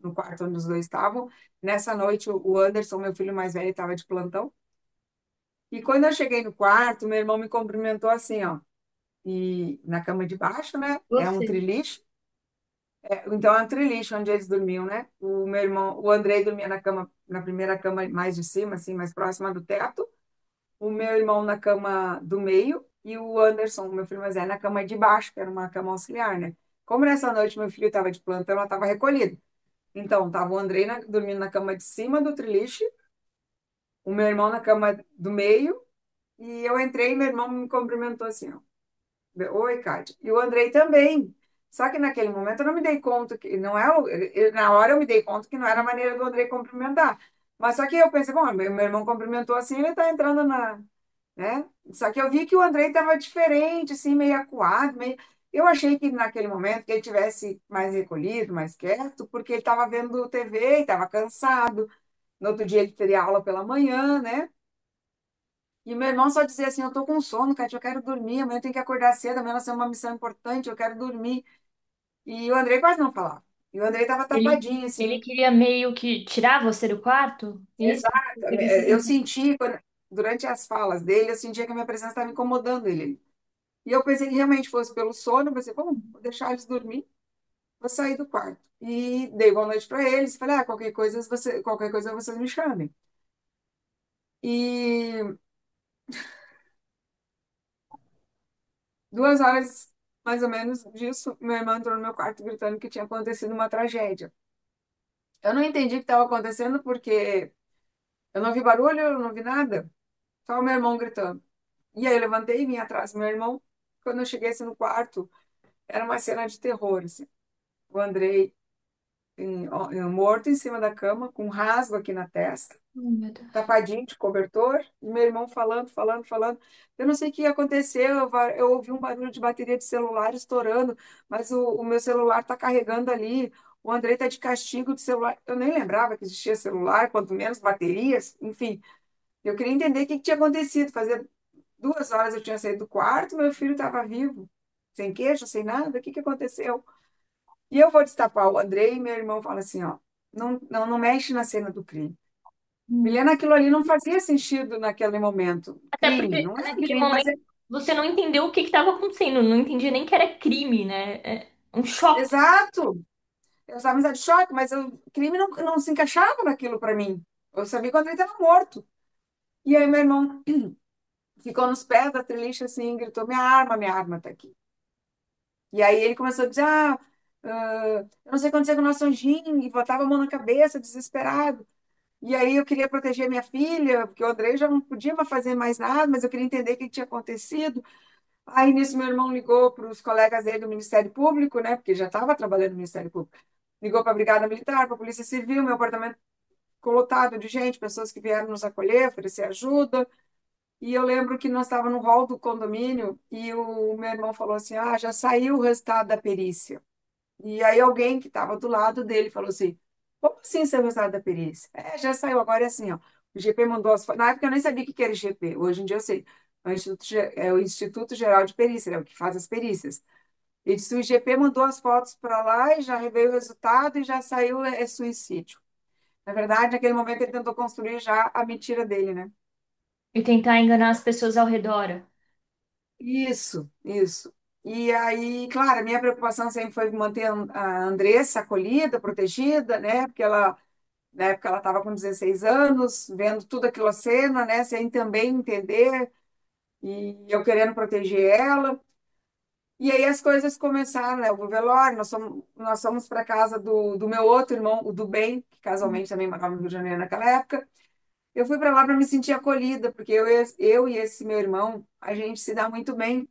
no quarto onde os dois estavam. Nessa noite, o Anderson, meu filho mais velho, estava de plantão. E quando eu cheguei no quarto, meu irmão me cumprimentou assim, ó. E na cama de baixo, né? É um Você. triliche. Então é um triliche onde eles dormiam, né? O meu irmão, o Andrei dormia na cama, na primeira cama mais de cima, assim, mais próxima do teto. O meu irmão na cama do meio e o Anderson, meu filho mais velho, na cama de baixo, que era uma cama auxiliar, né? Como nessa noite meu filho estava de plantão, ela estava recolhida. Então, tava o Andrei dormindo na cama de cima do triliche, o meu irmão na cama do meio, e eu entrei e meu irmão me cumprimentou assim, ó. Oi, Kátia. E o Andrei também. Só que naquele momento eu não me dei conta que não é na hora eu me dei conta que não era a maneira do Andrei cumprimentar. Mas só que eu pensei, bom, meu irmão cumprimentou assim, ele está entrando né? Só que eu vi que o Andrei estava diferente, assim, meio acuado, meio. Eu achei que naquele momento que ele tivesse mais recolhido, mais quieto, porque ele estava vendo TV, estava cansado. No outro dia ele teria aula pela manhã, né? E meu irmão só dizia assim: eu tô com sono, Kátia, eu quero dormir, amanhã eu tenho que acordar cedo, amanhã vai ser uma missão importante, eu quero dormir. E o Andrei quase não falava. E o Andrei estava tapadinho, Ele assim. queria meio que tirar você do quarto? Isso? Exato. Teve essa Eu sensação. senti, durante as falas dele, eu sentia que a minha presença estava incomodando ele. E eu pensei que realmente fosse pelo sono, eu pensei, bom, vou deixar eles dormir, vou sair do quarto. E dei boa noite para eles, falei, qualquer coisa vocês me chamem. E 2 horas, mais ou menos, disso, meu irmão entrou no meu quarto gritando que tinha acontecido uma tragédia. Eu não entendi o que estava acontecendo porque eu não vi barulho, eu não vi nada, só o meu irmão gritando. E aí eu levantei e vim atrás do meu irmão. Quando eu cheguei assim, no quarto, era uma cena de terror, assim. O Andrei morto em cima da cama, com um rasgo aqui na testa, Oh, meu Deus. tapadinho de cobertor, e meu irmão falando. Eu não sei o que aconteceu, eu ouvi um barulho de bateria de celular estourando, mas o meu celular está carregando ali, o Andrei está de castigo de celular. Eu nem lembrava que existia celular, quanto menos baterias, enfim. Eu queria entender o que tinha acontecido. Fazia 2 horas eu tinha saído do quarto, meu filho estava vivo, sem queixa, sem nada, o que aconteceu? E eu vou destapar o Andrei e meu irmão fala assim, ó, não mexe na cena do crime. Hum. Milena, aquilo ali não fazia sentido naquele momento. Até Crime, porque não é naquele crime, mas momento você não entendeu o que estava acontecendo, não entendia nem que era crime, né? É um choque. exato, eu estava em estado de choque, mas o crime não se encaixava naquilo para mim. Eu sabia quando ele estava morto. E aí meu irmão ficou nos pés da trelixa assim, gritou: minha arma tá aqui. E aí ele começou a dizer: eu não sei o que aconteceu com o nosso anjinho, e botava a mão na cabeça, desesperado. E aí eu queria proteger minha filha, porque o André já não podia mais fazer mais nada, mas eu queria entender o que tinha acontecido. Aí nisso meu irmão ligou para os colegas dele do Ministério Público, né, porque já estava trabalhando no Ministério Público. Ligou para a Brigada Militar, para a Polícia Civil, meu apartamento ficou lotado de gente, pessoas que vieram nos acolher, oferecer ajuda. E eu lembro que nós estávamos no hall do condomínio e o meu irmão falou assim: Ah, já saiu o resultado da perícia. E aí alguém que estava do lado dele falou assim: Como assim saiu o resultado da perícia? É, já saiu, agora é assim, ó. O GP mandou as fotos. Na época eu nem sabia o que era GP, hoje em dia eu sei. É o Instituto Geral de Perícia, é o que faz as perícias. Ele disse: O IGP mandou as fotos para lá e já veio o resultado e já saiu, suicídio. Na verdade, naquele momento ele tentou construir já a mentira dele, né? E tentar enganar as pessoas ao redor. Isso, isso. E aí, claro, a minha preocupação sempre foi manter a Andressa acolhida, protegida, né? Porque ela, na época, ela estava com 16 anos, vendo tudo aquilo a cena, né? Sem também entender, e eu querendo proteger ela. E aí as coisas começaram, né? O velório, nós fomos para casa do meu outro irmão, o do bem, que casualmente também morava no Rio de Janeiro naquela época. Eu fui para lá para me sentir acolhida, porque eu e esse meu irmão, a gente se dá muito bem.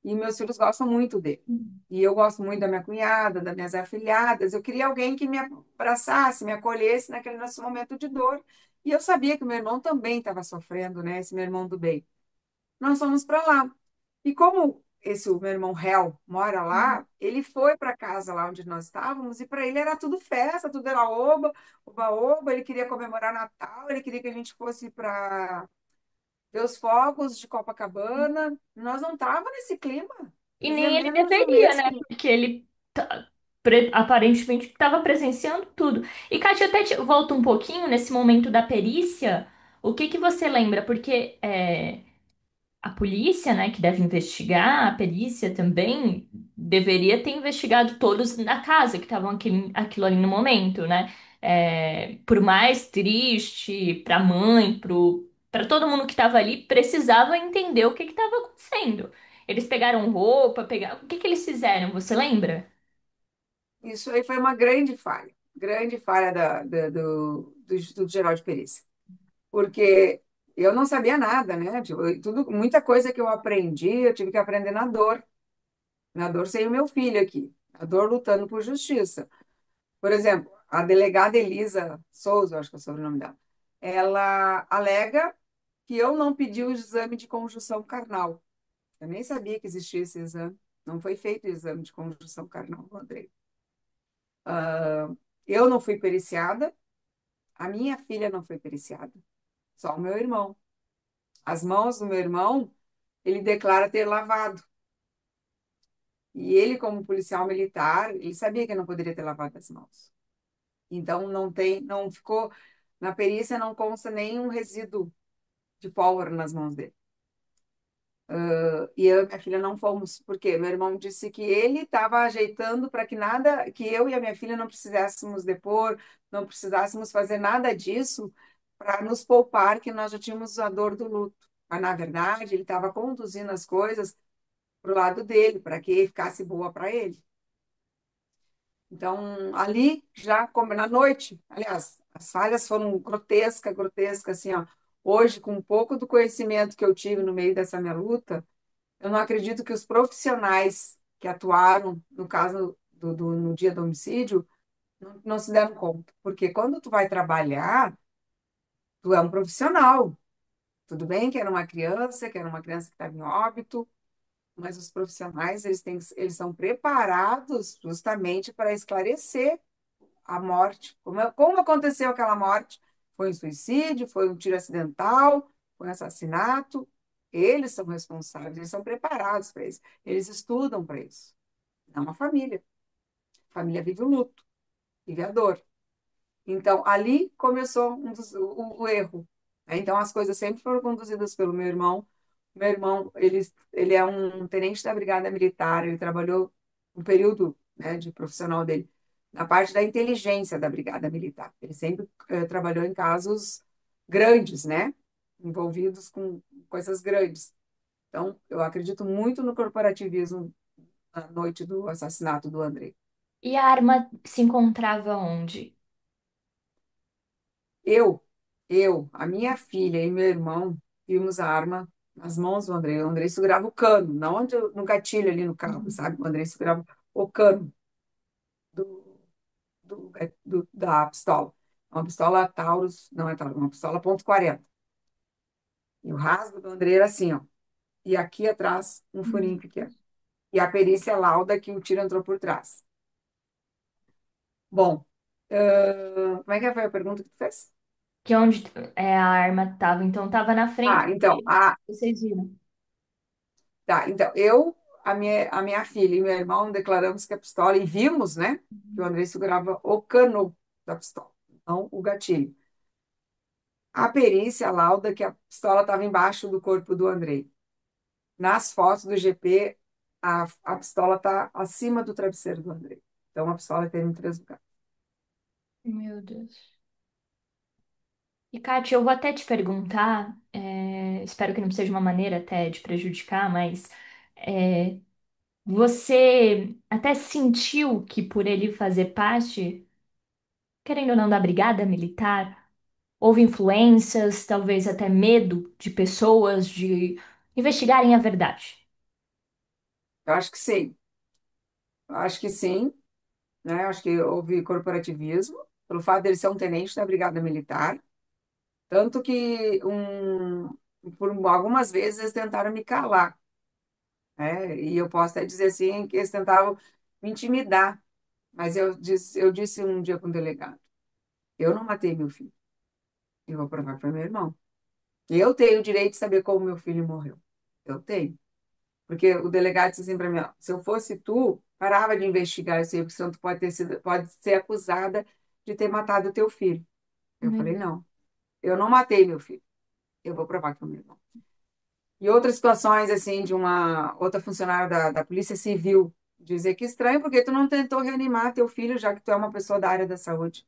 E meus filhos gostam muito dele. E eu gosto muito da minha cunhada, das minhas afilhadas. Eu queria alguém que me abraçasse, me acolhesse naquele nosso momento de dor. E eu sabia que meu irmão também estava sofrendo, né? Esse meu irmão do bem. Nós fomos para lá. E como esse o meu irmão réu mora lá, ele foi para casa lá onde nós estávamos e para ele era tudo festa, tudo era oba, oba, oba. Ele queria comemorar Natal, ele queria que a gente fosse para ver os fogos de Copacabana. Nós não tava nesse clima. E Fazia nem ele menos de um deveria, mês né? que. Porque ele aparentemente estava presenciando tudo. E, Kátia, até volta um pouquinho nesse momento da perícia. O que que você lembra? Porque a polícia, né, que deve investigar, a perícia também deveria ter investigado todos na casa que estavam aquilo ali no momento, né? Por mais triste para a mãe, para todo mundo que estava ali, precisava entender o que estava acontecendo. Eles pegaram roupa, pegaram. O que que eles fizeram? Você lembra? Isso aí foi uma grande falha do Instituto Geral de Perícia. Porque eu não sabia nada, né? Tipo, muita coisa que eu aprendi, eu tive que aprender na dor sem o meu filho aqui, na dor lutando por justiça. Por exemplo, a delegada Elisa Souza, acho que é o sobrenome dela, ela alega que eu não pedi o exame de conjunção carnal. Eu nem sabia que existia esse exame. Não foi feito o exame de conjunção carnal, Andrei. Eu não fui periciada, a minha filha não foi periciada, só o meu irmão. As mãos do meu irmão, ele declara ter lavado. E ele, como policial militar, ele sabia que não poderia ter lavado as mãos. Então não ficou, na perícia não consta nenhum resíduo de pólvora nas mãos dele. E eu e minha filha não fomos, porque meu irmão disse que ele estava ajeitando para que nada, que eu e a minha filha não precisássemos depor, não precisássemos fazer nada disso para nos poupar, que nós já tínhamos a dor do luto. Mas, na verdade, ele estava conduzindo as coisas para o lado dele, para que ficasse boa para ele. Então, ali, já como na noite, aliás, as falhas foram grotescas, grotescas, assim, ó. Hoje, com um pouco do conhecimento que eu tive no meio dessa minha luta, eu não acredito que os profissionais que atuaram no caso no dia do homicídio não se deram conta. Porque quando tu vai trabalhar, tu é um profissional. Tudo bem que era uma criança que estava em óbito, mas os profissionais, eles são preparados justamente para esclarecer a morte. Como aconteceu aquela morte? Foi um suicídio? Foi um tiro acidental? Foi um assassinato? Eles são responsáveis, eles são preparados para isso. Eles estudam para isso. Não a família. A família vive o luto, vive a dor. Então, ali começou o erro. Né? Então, as coisas sempre foram conduzidas pelo meu irmão. Meu irmão, ele é um tenente da Brigada Militar, ele trabalhou um período, né, de profissional dele. na parte da inteligência da Brigada Militar. Ele sempre trabalhou em casos grandes, né? Envolvidos com coisas grandes. Então, eu acredito muito no corporativismo na noite do assassinato do Andrei. E a arma se encontrava onde? Eu, a minha filha e meu irmão vimos a arma nas mãos do Andrei. O Andrei segurava o cano, não onde, no gatilho ali no cabo, Uhum. sabe? O Andrei segurava o cano da pistola. Uma pistola Taurus, não é Taurus, uma pistola .40. E o rasgo do Andrei era assim, ó. E aqui atrás, um furinho pequeno. E a perícia lauda que o tiro entrou por trás. Bom, como é que foi a pergunta que tu fez? Que onde a arma estava? Então estava na frente Ah, então, dele. Vocês viram? tá, então, a minha filha e meu irmão declaramos que a pistola, e vimos, né, que o Andrei segurava o cano da pistola, não o gatilho. A perícia lauda que a pistola estava embaixo do corpo do Andrei. Nas fotos do GP, a pistola está acima do travesseiro do Andrei. Então, a pistola tem em três lugares. Meu Deus. E, Kátia, eu vou até te perguntar, espero que não seja uma maneira até de prejudicar, mas é, você até sentiu que por ele fazer parte, querendo ou não, da brigada militar, houve influências, talvez até medo de pessoas de investigarem a verdade? Eu acho que sim, eu acho que sim, né? Eu acho que houve corporativismo, pelo fato dele ser um tenente da Brigada Militar, tanto que por algumas vezes eles tentaram me calar, né? E eu posso até dizer assim que eles tentavam me intimidar, mas eu disse um dia para um delegado, eu não matei meu filho, eu vou provar que foi meu irmão. Eu tenho o direito de saber como meu filho morreu. Eu tenho. Porque o delegado disse assim para mim, ó, se eu fosse tu, parava de investigar isso aí, porque senão tu pode ser acusada de ter matado o teu filho. Eu falei, Meu não, eu não matei meu filho. Eu vou provar que foi meu irmão. E outras situações, assim, de uma outra funcionária da Polícia Civil dizer que estranho, porque tu não tentou reanimar teu filho, já que tu é uma pessoa da área da saúde.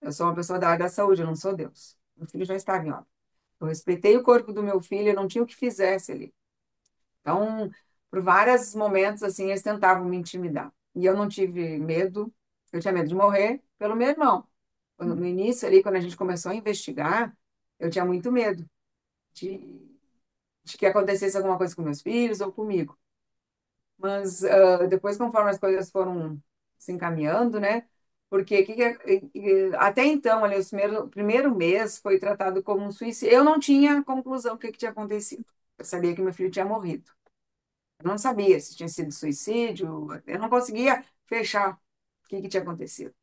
Eu sou uma pessoa da área da saúde, eu não sou Deus. Meu filho já estava em óbito. Eu respeitei o corpo do meu filho, eu não tinha o que fizesse ali. Então, por vários momentos, assim, eles tentavam me intimidar. E eu não tive medo, eu tinha medo de morrer pelo meu irmão. No início, ali, quando a gente começou a investigar, eu tinha muito medo de, de que acontecesse alguma coisa com meus filhos ou comigo. Mas depois, conforme as coisas foram se encaminhando, né? Porque até então, ali, o primeiro mês foi tratado como um suicídio. Eu não tinha conclusão do que tinha acontecido. Eu sabia que meu filho tinha morrido. Eu não sabia se tinha sido suicídio, eu não conseguia fechar o que tinha acontecido.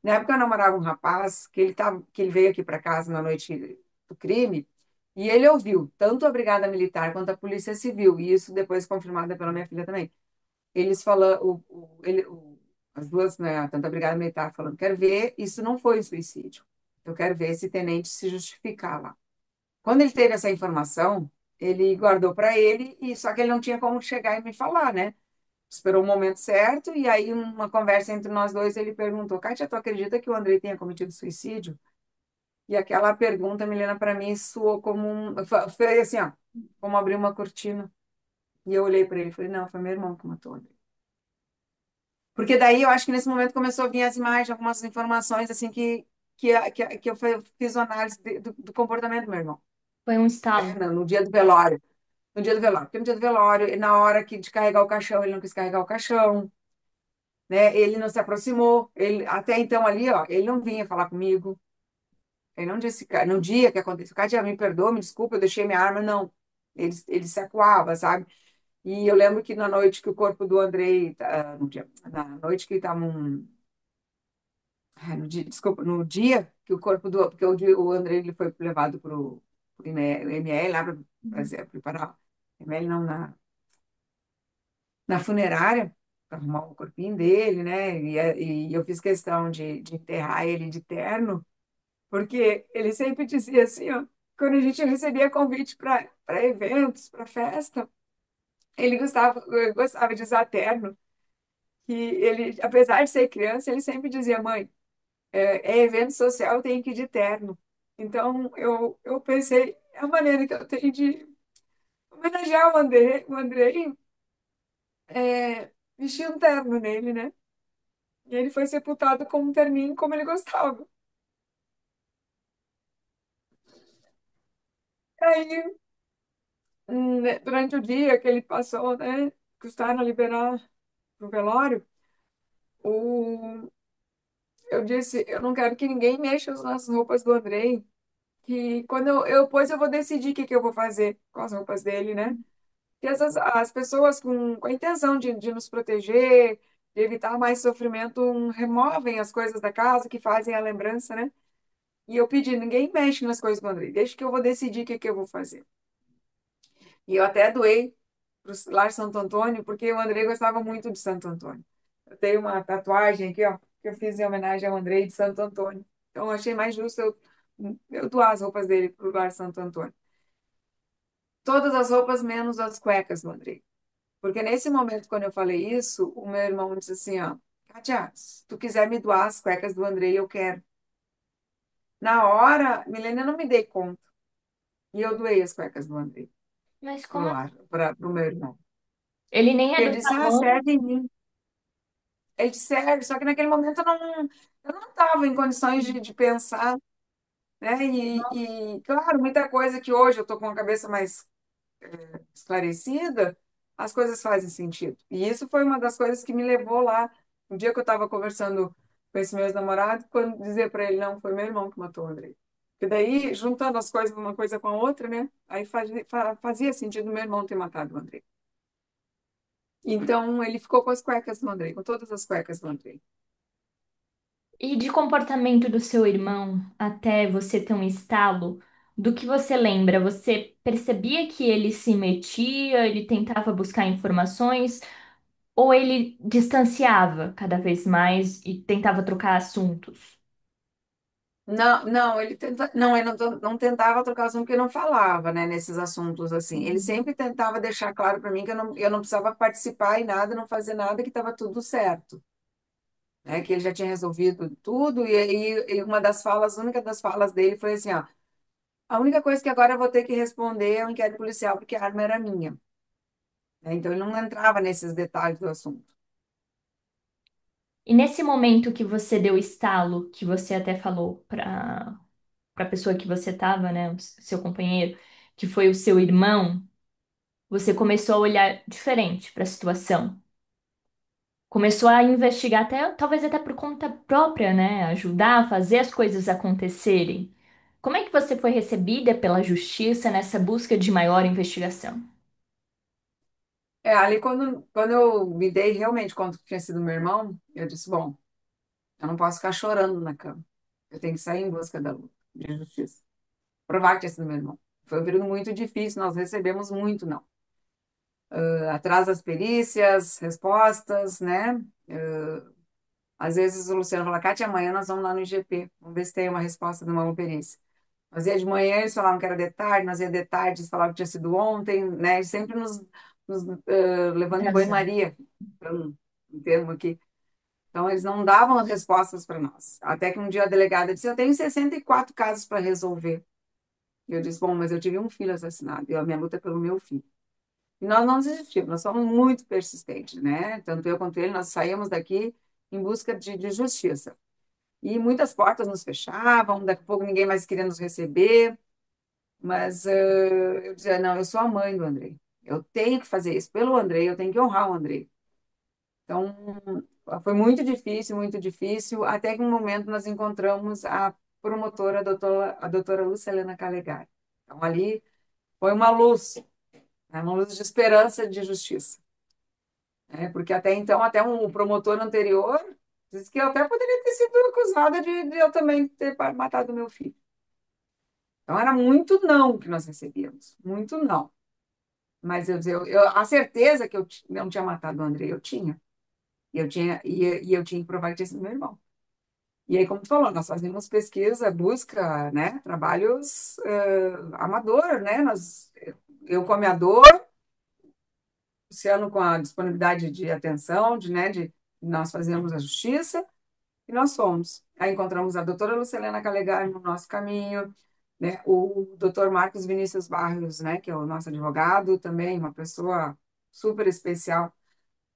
Na época eu namorava um rapaz que ele veio aqui para casa na noite do crime e ele ouviu tanto a Brigada Militar quanto a Polícia Civil, e isso depois confirmado pela minha filha também. Eles falando, as duas, né, tanto a Brigada Militar falando, quero ver, isso não foi um suicídio. Eu quero ver esse tenente se justificar lá. Quando ele teve essa informação, ele guardou para ele, e só que ele não tinha como chegar e me falar, né? Esperou o momento certo, e aí, uma conversa entre nós dois, ele perguntou: Kátia, tu acredita que o Andrei tenha cometido suicídio? E aquela pergunta, Milena, para mim, soou como foi assim, ó, como abrir uma cortina. E eu olhei para ele e falei: não, foi meu irmão que matou o Andrei. Porque daí eu acho que nesse momento começou a vir as imagens, algumas informações, assim, que eu fiz uma análise do comportamento do meu irmão, Foi um né? estalo. No dia do velório. No dia do velório. Porque no dia do velório, na hora de carregar o caixão, ele não quis carregar o caixão, né? Ele não se aproximou. Ele, até então ali, ó, ele não vinha falar comigo. Ele não disse, no dia que aconteceu, Kátia, me perdoa, me desculpa, eu deixei minha arma. Não. Ele se acuava, sabe? E eu lembro que na noite que o corpo do Andrei, no dia, na noite que estavam, no dia, desculpa, no dia que o corpo do, porque o Andrei ele foi levado para o ML lá Uhum. para preparar, ML não, na funerária, para arrumar o corpinho dele, né? E eu fiz questão de enterrar ele de terno, porque ele sempre dizia assim, ó, quando a gente recebia convite para eventos, para festa, ele gostava de usar terno. que ele, apesar de ser criança, ele sempre dizia, mãe, é evento social, eu tenho que ir de terno. Então, eu pensei, é a maneira que eu tenho de homenagear o Andrei vestir um terno nele, né? E ele foi sepultado com um terninho como ele gostava. Aí, né, durante o dia que ele passou, né, custaram a liberar pro velório, o, eu disse, eu não quero que ninguém mexa nas roupas do Andrei, que quando depois eu vou decidir o que que eu vou fazer com as roupas dele, né? E as pessoas com a intenção de nos proteger, de evitar mais sofrimento, removem as coisas da casa que fazem a lembrança, né? E eu pedi, ninguém mexe nas coisas do Andrei, deixa que eu vou decidir o que que eu vou fazer. E eu até doei para o Lar Santo Antônio, porque o Andrei gostava muito de Santo Antônio. Eu tenho uma tatuagem aqui, ó, que eu fiz em homenagem ao Andrei de Santo Antônio. Então, eu achei mais justo eu doar as roupas dele para o Lar Santo Antônio. Todas as roupas, menos as cuecas do Andrei. Porque nesse momento, quando eu falei isso, o meu irmão disse assim, ó, Kátia, se tu quiser me doar as cuecas do Andrei, eu quero. Na hora, Milena, eu não me dei conta. E eu doei as cuecas do Andrei Mas pro como assim? lar, para o meu irmão. Ele nem é Ele do disse, salão. serve em mim. Ele disse, serve. Só que naquele momento eu não estava em condições de pensar, né? Claro, muita coisa que hoje eu estou com a cabeça mais esclarecida, as coisas fazem sentido. E isso foi uma das coisas que me levou lá. Um dia que eu estava conversando com esse meu ex-namorado, quando dizer para ele, não, foi meu irmão que matou o Andrei. Porque daí, juntando as coisas, uma coisa com a outra, né? Aí fazia sentido meu irmão ter matado o Andrei. Então, ele ficou com as cuecas do Andrei, com todas as cuecas do Andrei. E de comportamento do seu irmão até você ter um estalo, do que você lembra? Você percebia que ele se metia, ele tentava buscar informações, ou ele distanciava cada vez mais e tentava trocar assuntos? Não, não, ele não tentava trocar assunto porque não falava, né, nesses assuntos assim. Ele Uhum. sempre tentava deixar claro para mim que eu não precisava participar em nada, não fazer nada, que estava tudo certo, né, que ele já tinha resolvido tudo. E uma das falas, a única das falas dele foi assim, ó, a única coisa que agora eu vou ter que responder é o inquérito policial porque a arma era minha, né? Então ele não entrava nesses detalhes do assunto. E nesse momento que você deu estalo, que você até falou para a pessoa que você estava, né, o seu companheiro, que foi o seu irmão, você começou a olhar diferente para a situação. Começou a investigar até, talvez até por conta própria, né, ajudar a fazer as coisas acontecerem. Como é que você foi recebida pela justiça nessa busca de maior investigação? Ali quando eu me dei realmente conta que tinha sido meu irmão, eu disse, bom, eu não posso ficar chorando na cama. Eu tenho que sair em busca da luta, de justiça. Provar que tinha sido meu irmão. Foi um período muito difícil, nós recebemos muito, não. Atrás das perícias, respostas, né? Às vezes o Luciano fala, Cátia, amanhã nós vamos lá no IGP, vamos ver se tem uma resposta de uma perícia. Nós ia de manhã, eles falavam que era de tarde, nós ia de tarde, eles falavam que tinha sido ontem, né? E sempre nos levando em Atrasado. banho-maria, um termo aqui. Então, eles não davam as respostas para nós. Até que um dia a delegada disse: eu tenho 64 casos para resolver. E eu disse: bom, mas eu tive um filho assassinado e a minha luta é pelo meu filho. E nós não desistimos, nós somos muito persistentes, né? Tanto eu quanto ele, nós saímos daqui em busca de justiça. E muitas portas nos fechavam, daqui a pouco ninguém mais queria nos receber. Mas eu dizia: não, eu sou a mãe do Andrei. Eu tenho que fazer isso pelo Andrei, eu tenho que honrar o Andrei. Então, foi muito difícil, até que um momento nós encontramos a promotora, a doutora Lúcia Helena Calegari. Então, ali foi né, uma luz de esperança de justiça. Né? Porque até então, até um promotor anterior disse que eu até poderia ter sido acusada de eu também ter matado meu filho. Então, era muito não que nós recebíamos, muito não. Mas a certeza que não tinha matado o André, eu tinha. E eu tinha que provar que tinha sido meu irmão. E aí, como tu falou, nós fazemos pesquisa, busca, né, trabalhos amador, né, eu com a minha dor, o Luciano com a disponibilidade de atenção, de nós fazemos a justiça e nós fomos. Aí encontramos a doutora Lucilena Calegari no nosso caminho, né? O doutor Marcos Vinícius Barrios, né? Que é o nosso advogado também, uma pessoa super especial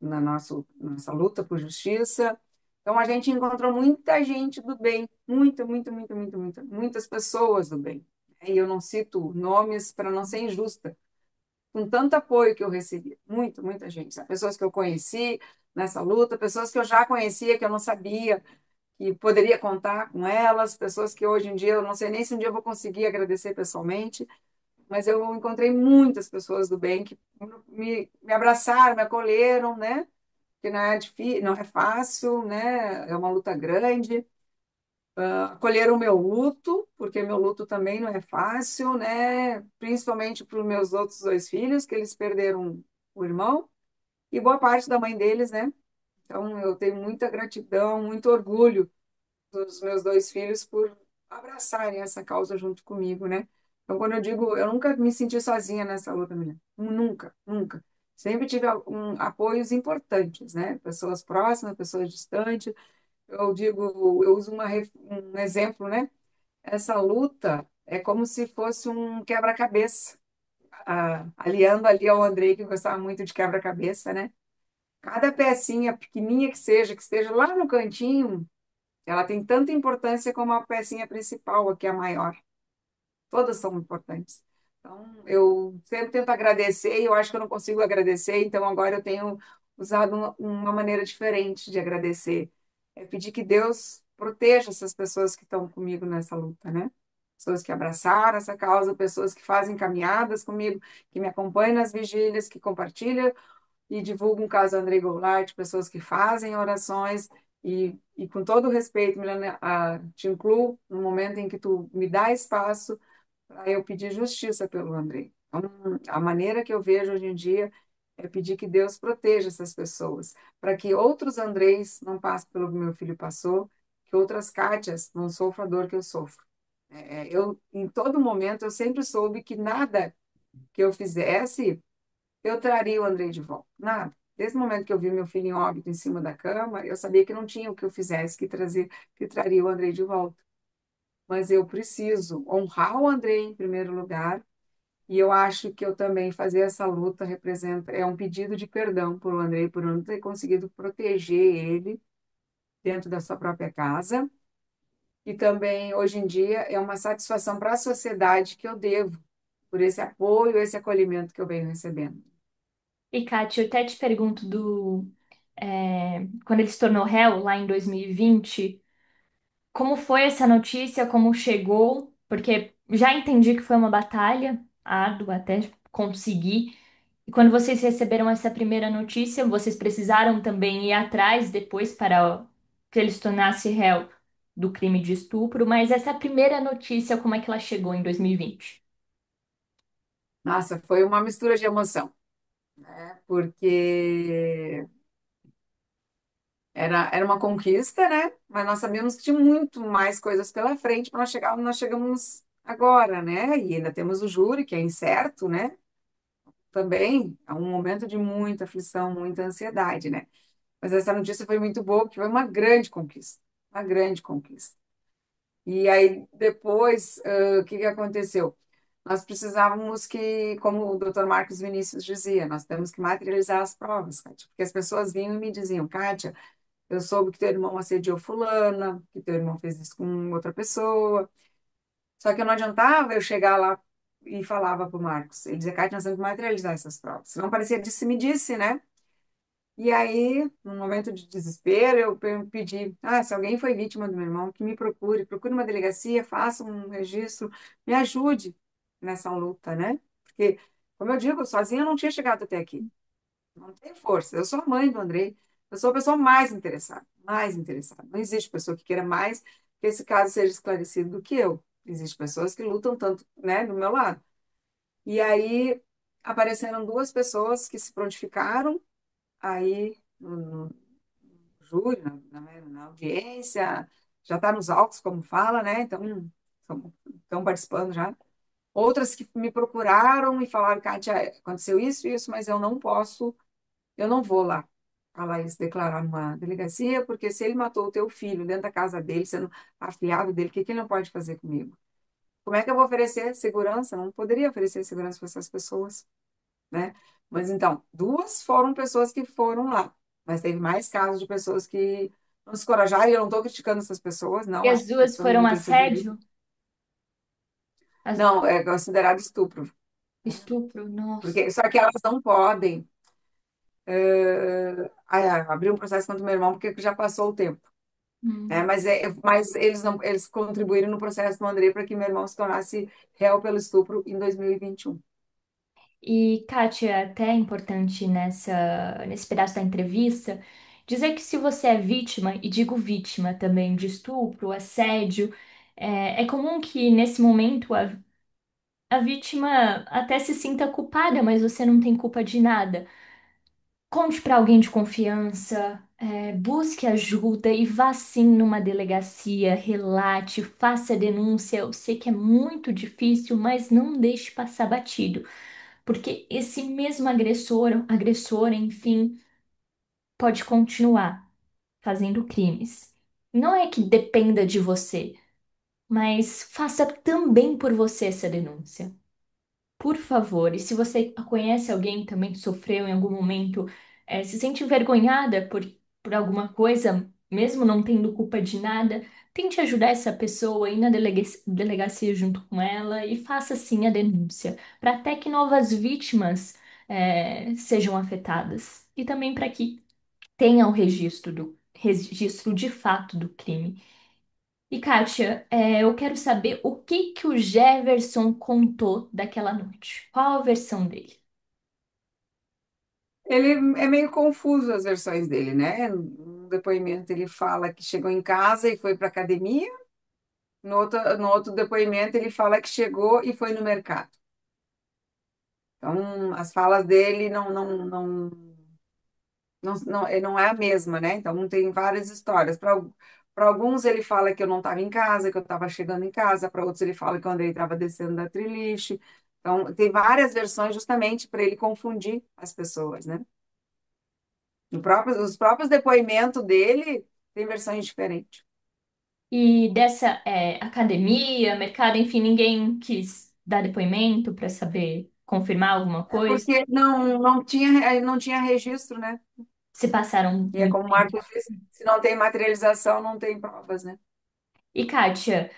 na nossa luta por justiça. Então, a gente encontrou muita gente do bem, muitas pessoas do bem. E eu não cito nomes para não ser injusta, com tanto apoio que eu recebi, muita gente. Pessoas que eu conheci nessa luta, pessoas que eu já conhecia, que eu não sabia que poderia contar com elas, pessoas que hoje em dia eu não sei nem se um dia eu vou conseguir agradecer pessoalmente, mas eu encontrei muitas pessoas do bem que me abraçaram, me acolheram, né? Que não é difícil, não é fácil, né? É uma luta grande. Acolheram o meu luto, porque meu luto também não é fácil, né? Principalmente para os meus outros dois filhos, que eles perderam o irmão, e boa parte da mãe deles, né? Então, eu tenho muita gratidão, muito orgulho dos meus dois filhos por abraçarem essa causa junto comigo, né? Então, quando eu digo, eu nunca me senti sozinha nessa luta, minha. Nunca, nunca. Sempre tive apoios importantes, né? Pessoas próximas, pessoas distantes. Eu digo, eu uso um exemplo, né? Essa luta é como se fosse um quebra-cabeça. Aliando ali ao Andrei, que gostava muito de quebra-cabeça, né? Cada pecinha pequenininha que esteja lá no cantinho, ela tem tanta importância como a pecinha principal, a que é a maior. Todas são importantes. Então, eu sempre tento agradecer e eu acho que eu não consigo agradecer, então agora eu tenho usado uma maneira diferente de agradecer. É pedir que Deus proteja essas pessoas que estão comigo nessa luta, né? Pessoas que abraçaram essa causa, pessoas que fazem caminhadas comigo, que me acompanham nas vigílias, que compartilham e divulgo um caso Andrei Goulart, pessoas que fazem orações e com todo o respeito, Milena, te incluo no momento em que tu me dá espaço para eu pedir justiça pelo Andrei. Então, a maneira que eu vejo hoje em dia é pedir que Deus proteja essas pessoas, para que outros Andreis não passem pelo que meu filho passou, que outras Cátias não sofram a dor que eu sofro. Eu, em todo momento, eu sempre soube que nada que eu fizesse eu traria o Andrei de volta. Nada. Desde o momento que eu vi meu filho em óbito em cima da cama, eu sabia que não tinha o que eu fizesse que traria o Andrei de volta. Mas eu preciso honrar o Andrei em primeiro lugar, e eu acho que eu também fazer essa luta é um pedido de perdão por o Andrei por não ter conseguido proteger ele dentro da sua própria casa. E também, hoje em dia, é uma satisfação para a sociedade que eu devo por esse apoio, esse acolhimento que eu venho recebendo. E, Kátia, eu até te pergunto quando ele se tornou réu, lá em 2020, como foi essa notícia, como chegou? Porque já entendi que foi uma batalha árdua até conseguir. E quando vocês receberam essa primeira notícia, vocês precisaram também ir atrás depois para que ele se tornasse réu do crime de estupro, mas essa primeira notícia, como é que ela chegou em 2020? Nossa, foi uma mistura de emoção, né? Porque era uma conquista, né? Mas nós sabíamos que tinha muito mais coisas pela frente para nós chegamos agora, né? E ainda temos o júri, que é incerto, né? Também é um momento de muita aflição, muita ansiedade, né? Mas essa notícia foi muito boa, porque foi uma grande conquista. E aí, depois, o que que aconteceu? Nós precisávamos que, como o doutor Marcos Vinícius dizia, nós temos que materializar as provas, Kátia, porque as pessoas vinham e me diziam, Kátia, eu soube que teu irmão assediou fulana, que teu irmão fez isso com outra pessoa. Só que não adiantava eu chegar lá e falava para o Marcos. Ele dizia, Kátia, nós temos que materializar essas provas. Senão parecia disse-me-disse, né? E aí, num momento de desespero, eu pedi, se alguém foi vítima do meu irmão, que me procure uma delegacia, faça um registro, me ajude nessa luta, né? Porque, como eu digo, sozinha eu não tinha chegado até aqui. Não tem força. Eu sou a mãe do Andrei, eu sou a pessoa mais interessada, mais interessada. Não existe pessoa que queira mais que esse caso seja esclarecido do que eu. Existem pessoas que lutam tanto, né, do meu lado. E aí apareceram duas pessoas que se prontificaram aí no júri, na audiência, já está nos autos, como fala, né? Então, estão participando já. Outras que me procuraram e falaram, Kátia, aconteceu isso, mas eu não posso, eu não vou lá. falar isso, declarar numa delegacia, porque se ele matou o teu filho dentro da casa dele, sendo afilhado dele, o que que ele não pode fazer comigo? Como é que eu vou oferecer segurança? Não poderia oferecer segurança para essas pessoas, né? Mas então, duas foram pessoas que foram lá, mas teve mais casos de pessoas que não se encorajaram, e eu não estou criticando essas pessoas, E não, as acho que duas todo foram mundo tem seu direito. assédio? As Não, é considerado estupro, né? estupro? Nossa. Porque, só que elas não podem abrir um processo contra o meu irmão porque já passou o tempo, né? Hum. Mas eles não, eles contribuíram no processo do André para que meu irmão se tornasse réu pelo estupro em 2021. E, Kátia, até é importante nesse pedaço da entrevista, dizer que se você é vítima, e digo vítima também de estupro, assédio, é comum que nesse momento a vítima até se sinta culpada, mas você não tem culpa de nada. Conte para alguém de confiança, busque ajuda e vá sim numa delegacia, relate, faça a denúncia. Eu sei que é muito difícil, mas não deixe passar batido, porque esse mesmo agressor, enfim, pode continuar fazendo crimes. Não é que dependa de você, mas faça também por você essa denúncia. Por favor, e se você conhece alguém que também sofreu em algum momento, se sente envergonhada por alguma coisa, mesmo não tendo culpa de nada, tente ajudar essa pessoa, ir na delegacia junto com ela e faça sim a denúncia, para até que novas vítimas, sejam afetadas e também para que tenha o registro de fato do crime. E Kátia, eu quero saber o que que o Jefferson contou daquela noite. Qual a versão dele? Ele é meio confuso as versões dele, né? No depoimento ele fala que chegou em casa e foi para academia. No outro depoimento ele fala que chegou e foi no mercado. Então, as falas dele não é a mesma, né? Então, tem várias histórias. Para alguns, ele fala que eu não estava em casa, que eu estava chegando em casa. Para outros, ele fala que o Andrei estava descendo da triliche. Então, tem várias versões justamente para ele confundir as pessoas, né? Os próprios depoimentos dele têm versões diferentes. E dessa academia, mercado, enfim, ninguém quis dar depoimento para saber confirmar alguma É coisa. porque não tinha registro, né? Se passaram E é muito como o tempo. Marcos disse, se não tem materialização, não tem provas, né? E Kátia,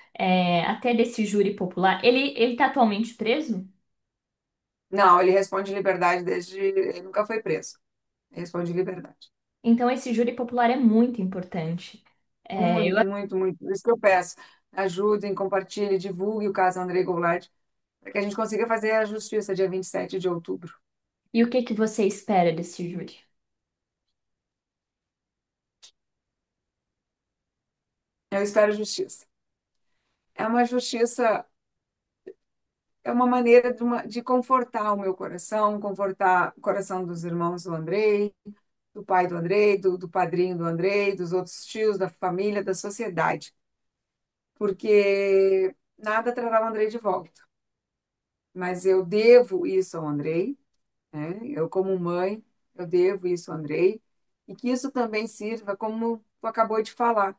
até desse júri popular, ele tá atualmente preso? Não, ele responde liberdade desde. Ele nunca foi preso. Ele responde liberdade. Então esse júri popular é muito importante. Eu Muito, muito, muito. Por isso que eu peço. Ajudem, compartilhem, divulguem o caso Andrei Goulart, para que a gente consiga fazer a justiça dia 27 de outubro. E o que que você espera desse júri? Eu espero justiça. É uma justiça, é uma maneira de confortar o meu coração, confortar o coração dos irmãos do Andrei, do pai do Andrei, do padrinho do Andrei, dos outros tios, da família, da sociedade. Porque nada trará o Andrei de volta. Mas eu devo isso ao Andrei, né? Eu, como mãe, eu devo isso ao Andrei, e que isso também sirva, como tu acabou de falar,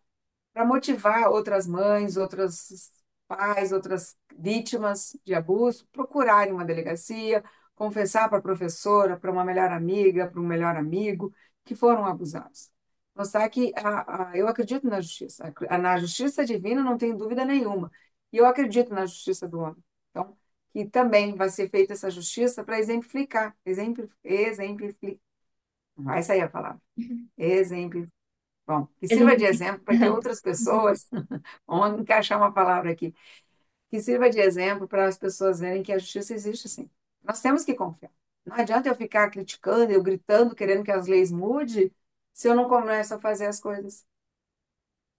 para motivar outras mães, outros pais, outras vítimas de abuso, procurarem uma delegacia, confessar para a professora, para uma melhor amiga, para um melhor amigo, que foram abusados. Mostrar que eu acredito na justiça. Na justiça divina não tenho dúvida nenhuma. E eu acredito na justiça do homem. Então, que também vai ser feita essa justiça para exemplificar, exemplificar, não vai sair a palavra, exemplificar. Bom, que sirva de exemplo para que outras pessoas, vamos encaixar uma palavra aqui, que sirva de exemplo para as pessoas verem que a justiça existe sim. Nós temos que confiar. Não adianta eu ficar criticando, eu gritando, querendo que as leis mudem, se eu não começo a fazer as coisas.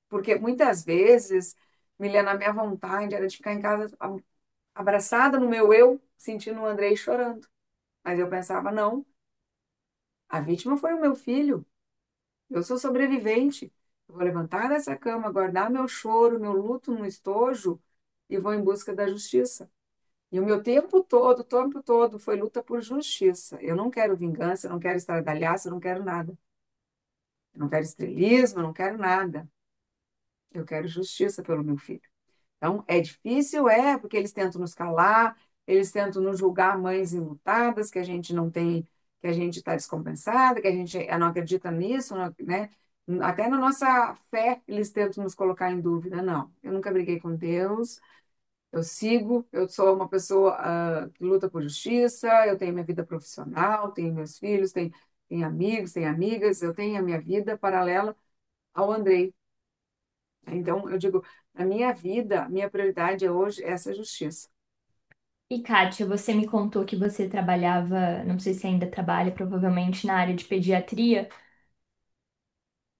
Porque muitas vezes, Milena, a minha vontade era de ficar em casa abraçada no meu eu, sentindo o Andrei chorando. Mas eu pensava, não, a vítima foi o meu filho. Eu sou sobrevivente. Eu vou levantar dessa cama, guardar meu choro, meu luto no estojo e vou em busca da justiça. E o meu o tempo todo foi luta por justiça. Eu não quero vingança, eu não quero estradalhaço, eu não quero nada. Eu não quero estrelismo, eu não quero nada. Eu quero justiça pelo meu filho. Então, é difícil, porque eles tentam nos calar, eles tentam nos julgar mães enlutadas, que a gente não tem, que a gente está descompensada, que a gente não acredita nisso, né? Até na nossa fé, eles tentam nos colocar em dúvida. Não, eu nunca briguei com Deus, eu sigo, eu sou uma pessoa, que luta por justiça, eu tenho minha vida profissional, tenho meus filhos, tenho amigos, tenho amigas, eu tenho a minha vida paralela ao Andrei. Então, eu digo, na minha vida, a minha prioridade é hoje essa justiça. E Kátia, você me contou que você trabalhava, não sei se ainda trabalha, provavelmente na área de pediatria.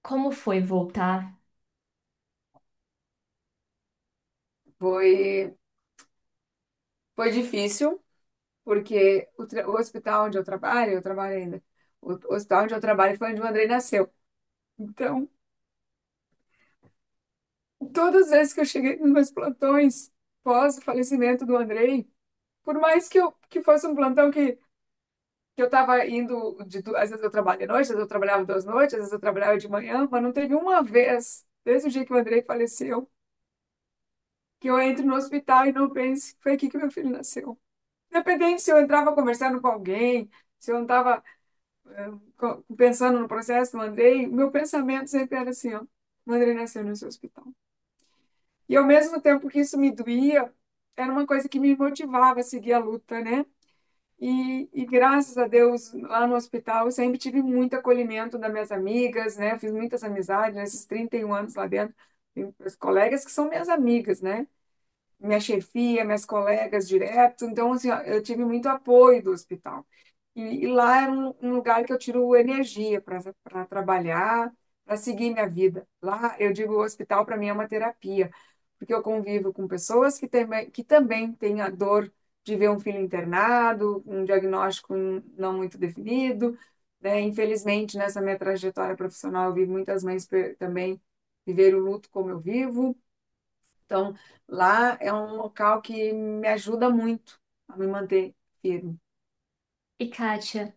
Como foi voltar? Foi, foi difícil, porque o hospital onde eu trabalho ainda, o hospital onde eu trabalho foi onde o Andrei nasceu. Então, todas as vezes que eu cheguei nos meus plantões pós o falecimento do Andrei, por mais que fosse um plantão que eu estava indo, às vezes eu trabalho de noite, às vezes eu trabalhava 2 noites, às vezes eu trabalhava de manhã, mas não teve uma vez, desde o dia que o Andrei faleceu, que eu entre no hospital e não pense que foi aqui que meu filho nasceu. Independente se eu entrava conversando com alguém, se eu não estava pensando no processo do Andrei, meu pensamento sempre era assim, ó, o Andrei nasceu nesse hospital. E ao mesmo tempo que isso me doía, era uma coisa que me motivava a seguir a luta, né? E graças a Deus, lá no hospital, eu sempre tive muito acolhimento das minhas amigas, né? Fiz muitas amizades nesses 31 anos lá dentro. Tenho as colegas que são minhas amigas, né? Minha chefia, minhas colegas direto. Então, assim, ó, eu tive muito apoio do hospital. E lá é um lugar que eu tiro energia para trabalhar, para seguir minha vida. Lá, eu digo, o hospital para mim é uma terapia, porque eu convivo com pessoas que também têm a dor de ver um filho internado, um diagnóstico não muito definido, né? Infelizmente, nessa minha trajetória profissional, eu vi muitas mães também viver o luto como eu vivo. Então, lá é um local que me ajuda muito a me manter firme. E Kátia,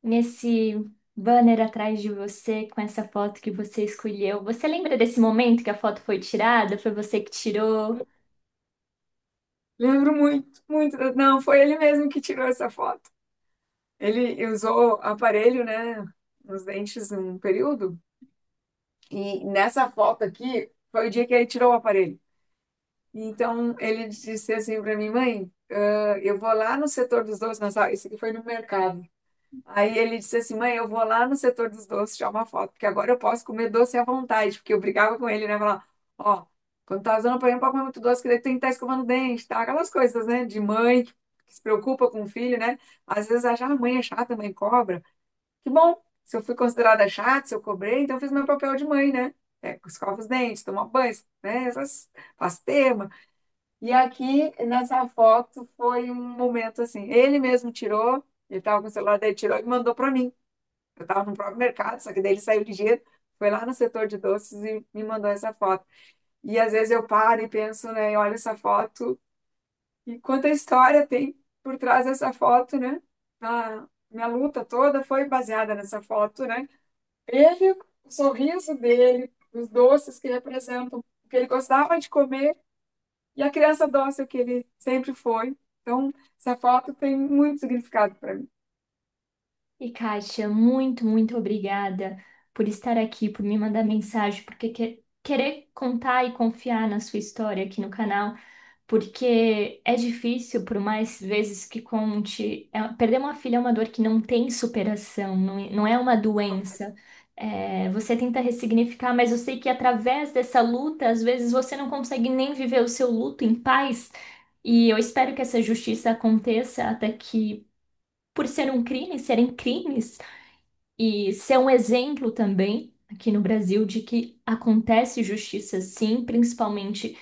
nesse banner atrás de você, com essa foto que você escolheu, você lembra desse momento que a foto foi tirada? Foi você que tirou? Lembro muito, muito. Não, foi ele mesmo que tirou essa foto. Ele usou aparelho, né, nos dentes um período, e nessa foto aqui foi o dia que ele tirou o aparelho. Então ele disse assim para mim, mãe, eu vou lá no setor dos doces, isso aqui foi no mercado. Aí ele disse assim, mãe, eu vou lá no setor dos doces tirar uma foto, porque agora eu posso comer doce à vontade, porque eu brigava com ele, né? Falar, ó, quando tá usando aparelho, não pode comer muito doce, que daí tem que estar escovando o dente, tá? Aquelas coisas, né? De mãe que se preocupa com o filho, né? Às vezes acha, a mãe é chata, a mãe cobra. Que bom, se eu fui considerada chata, se eu cobrei, então eu fiz meu papel de mãe, né? Escova os dentes, toma banho, né? Faz tema. E aqui, nessa foto, foi um momento assim, ele mesmo tirou, ele estava com o celular dele, tirou e mandou para mim. Eu estava no próprio mercado, só que daí ele saiu ligeiro, foi lá no setor de doces e me mandou essa foto. E às vezes eu paro e penso, né, olha essa foto e quanta história tem por trás dessa foto, né? A minha luta toda foi baseada nessa foto, né? Ele, o sorriso dele, os doces que representam o que ele gostava de comer e a criança dócil que ele sempre foi. Então, essa foto tem muito significado para mim. E Kátia, muito, muito obrigada por estar aqui, por me mandar mensagem, porque querer contar e confiar na sua história aqui no canal, porque é difícil, por mais vezes que conte. Perder uma filha é uma dor que não tem superação, não é uma doença. Você tenta ressignificar, mas eu sei que através dessa luta, às vezes você não consegue nem viver o seu luto em paz. E eu espero que essa justiça aconteça até que por ser um crime, serem crimes, e ser um exemplo também aqui no Brasil de que acontece justiça sim, principalmente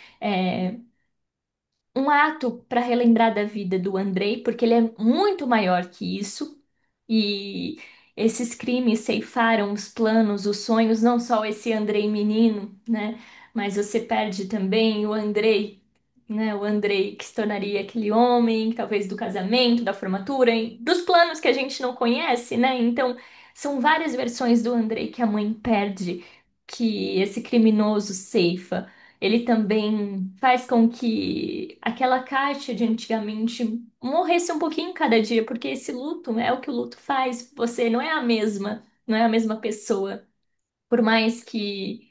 um ato para relembrar da vida do Andrei, porque ele é muito maior que isso, e esses crimes ceifaram os planos, os sonhos, não só esse Andrei menino, né? Mas você perde também o Andrei, né? O Andrei que se tornaria aquele homem, talvez do casamento, da formatura, dos planos que a gente não conhece, né? Então, São várias versões do Andrei que a mãe perde, que esse criminoso ceifa. Ele também faz com que aquela Kátia de antigamente morresse um pouquinho cada dia, porque esse luto é o que o luto faz. Você não é a mesma, não é a mesma pessoa. Por mais que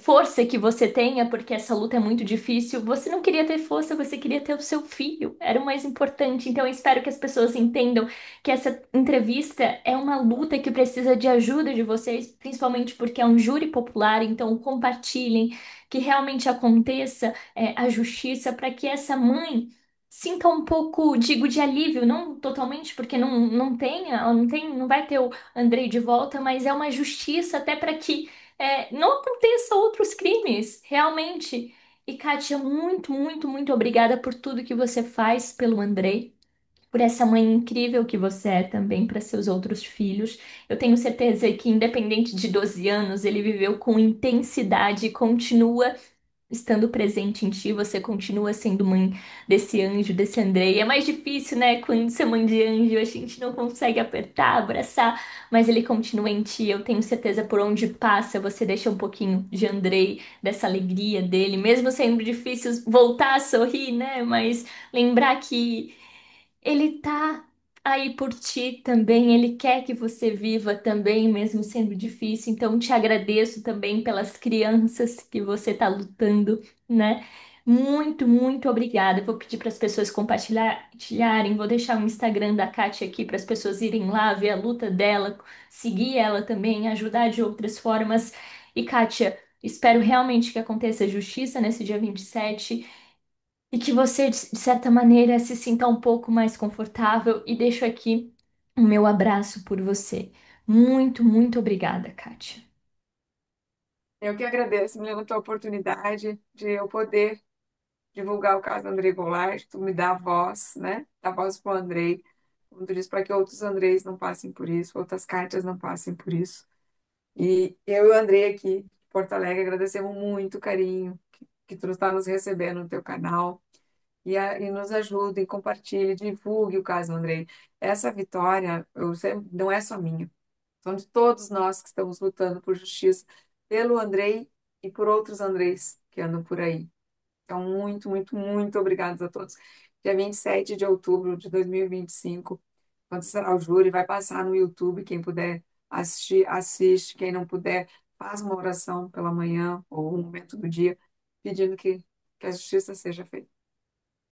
força que você tenha, porque essa luta é muito difícil, você não queria ter força, você queria ter o seu filho. Era o mais importante. Então, eu espero que as pessoas entendam que essa entrevista é uma luta que precisa de ajuda de vocês, principalmente porque é um júri popular. Então, compartilhem, que realmente aconteça a justiça para que essa mãe sinta um pouco, digo, de alívio, não totalmente, porque não tenha, ela não tem, não vai ter o Andrei de volta, mas é uma justiça até para que não aconteça outros crimes, realmente. E Kátia, muito, muito, muito obrigada por tudo que você faz pelo Andrei, por essa mãe incrível que você é também para seus outros filhos. Eu tenho certeza que, independente de 12 anos, ele viveu com intensidade e continua estando presente em ti, você continua sendo mãe desse anjo, desse Andrei. É mais difícil, né? Quando ser mãe de anjo, a gente não consegue apertar, abraçar, mas ele continua em ti. Eu tenho certeza por onde passa, você deixa um pouquinho de Andrei, dessa alegria dele, mesmo sendo difícil voltar a sorrir, né? Mas lembrar que ele tá aí por ti também, ele quer que você viva também, mesmo sendo difícil. Então, te agradeço também pelas crianças que você tá lutando, né? Muito, muito obrigada. Eu vou pedir para as pessoas compartilharem. Vou deixar o Instagram da Kátia aqui para as pessoas irem lá ver a luta dela, seguir ela também, ajudar de outras formas. E, Kátia, espero realmente que aconteça justiça nesse dia 27 e que você, de certa maneira, se sinta um pouco mais confortável. E deixo aqui o meu abraço por você. Muito, muito obrigada, Kátia. Eu que agradeço, me levantou a oportunidade de eu poder divulgar o caso do Andrei Goulart, tu me dá a voz, né? Dá voz para o Andrei, como tu diz, para que outros Andreis não passem por isso, outras cartas não passem por isso. E eu e o Andrei aqui, de Porto Alegre, agradecemos muito o carinho que tu está nos recebendo no teu canal e nos ajude, compartilhe, divulgue o caso do Andrei. Essa vitória, não é só minha, são de todos nós que estamos lutando por justiça, pelo Andrei e por outros Andreis que andam por aí. Então, muito, muito, muito obrigados a todos. Dia 27 de outubro de 2025, quando será o júri, vai passar no YouTube. Quem puder assistir, assiste. Quem não puder, faz uma oração pela manhã ou um momento do dia, pedindo que a justiça seja feita.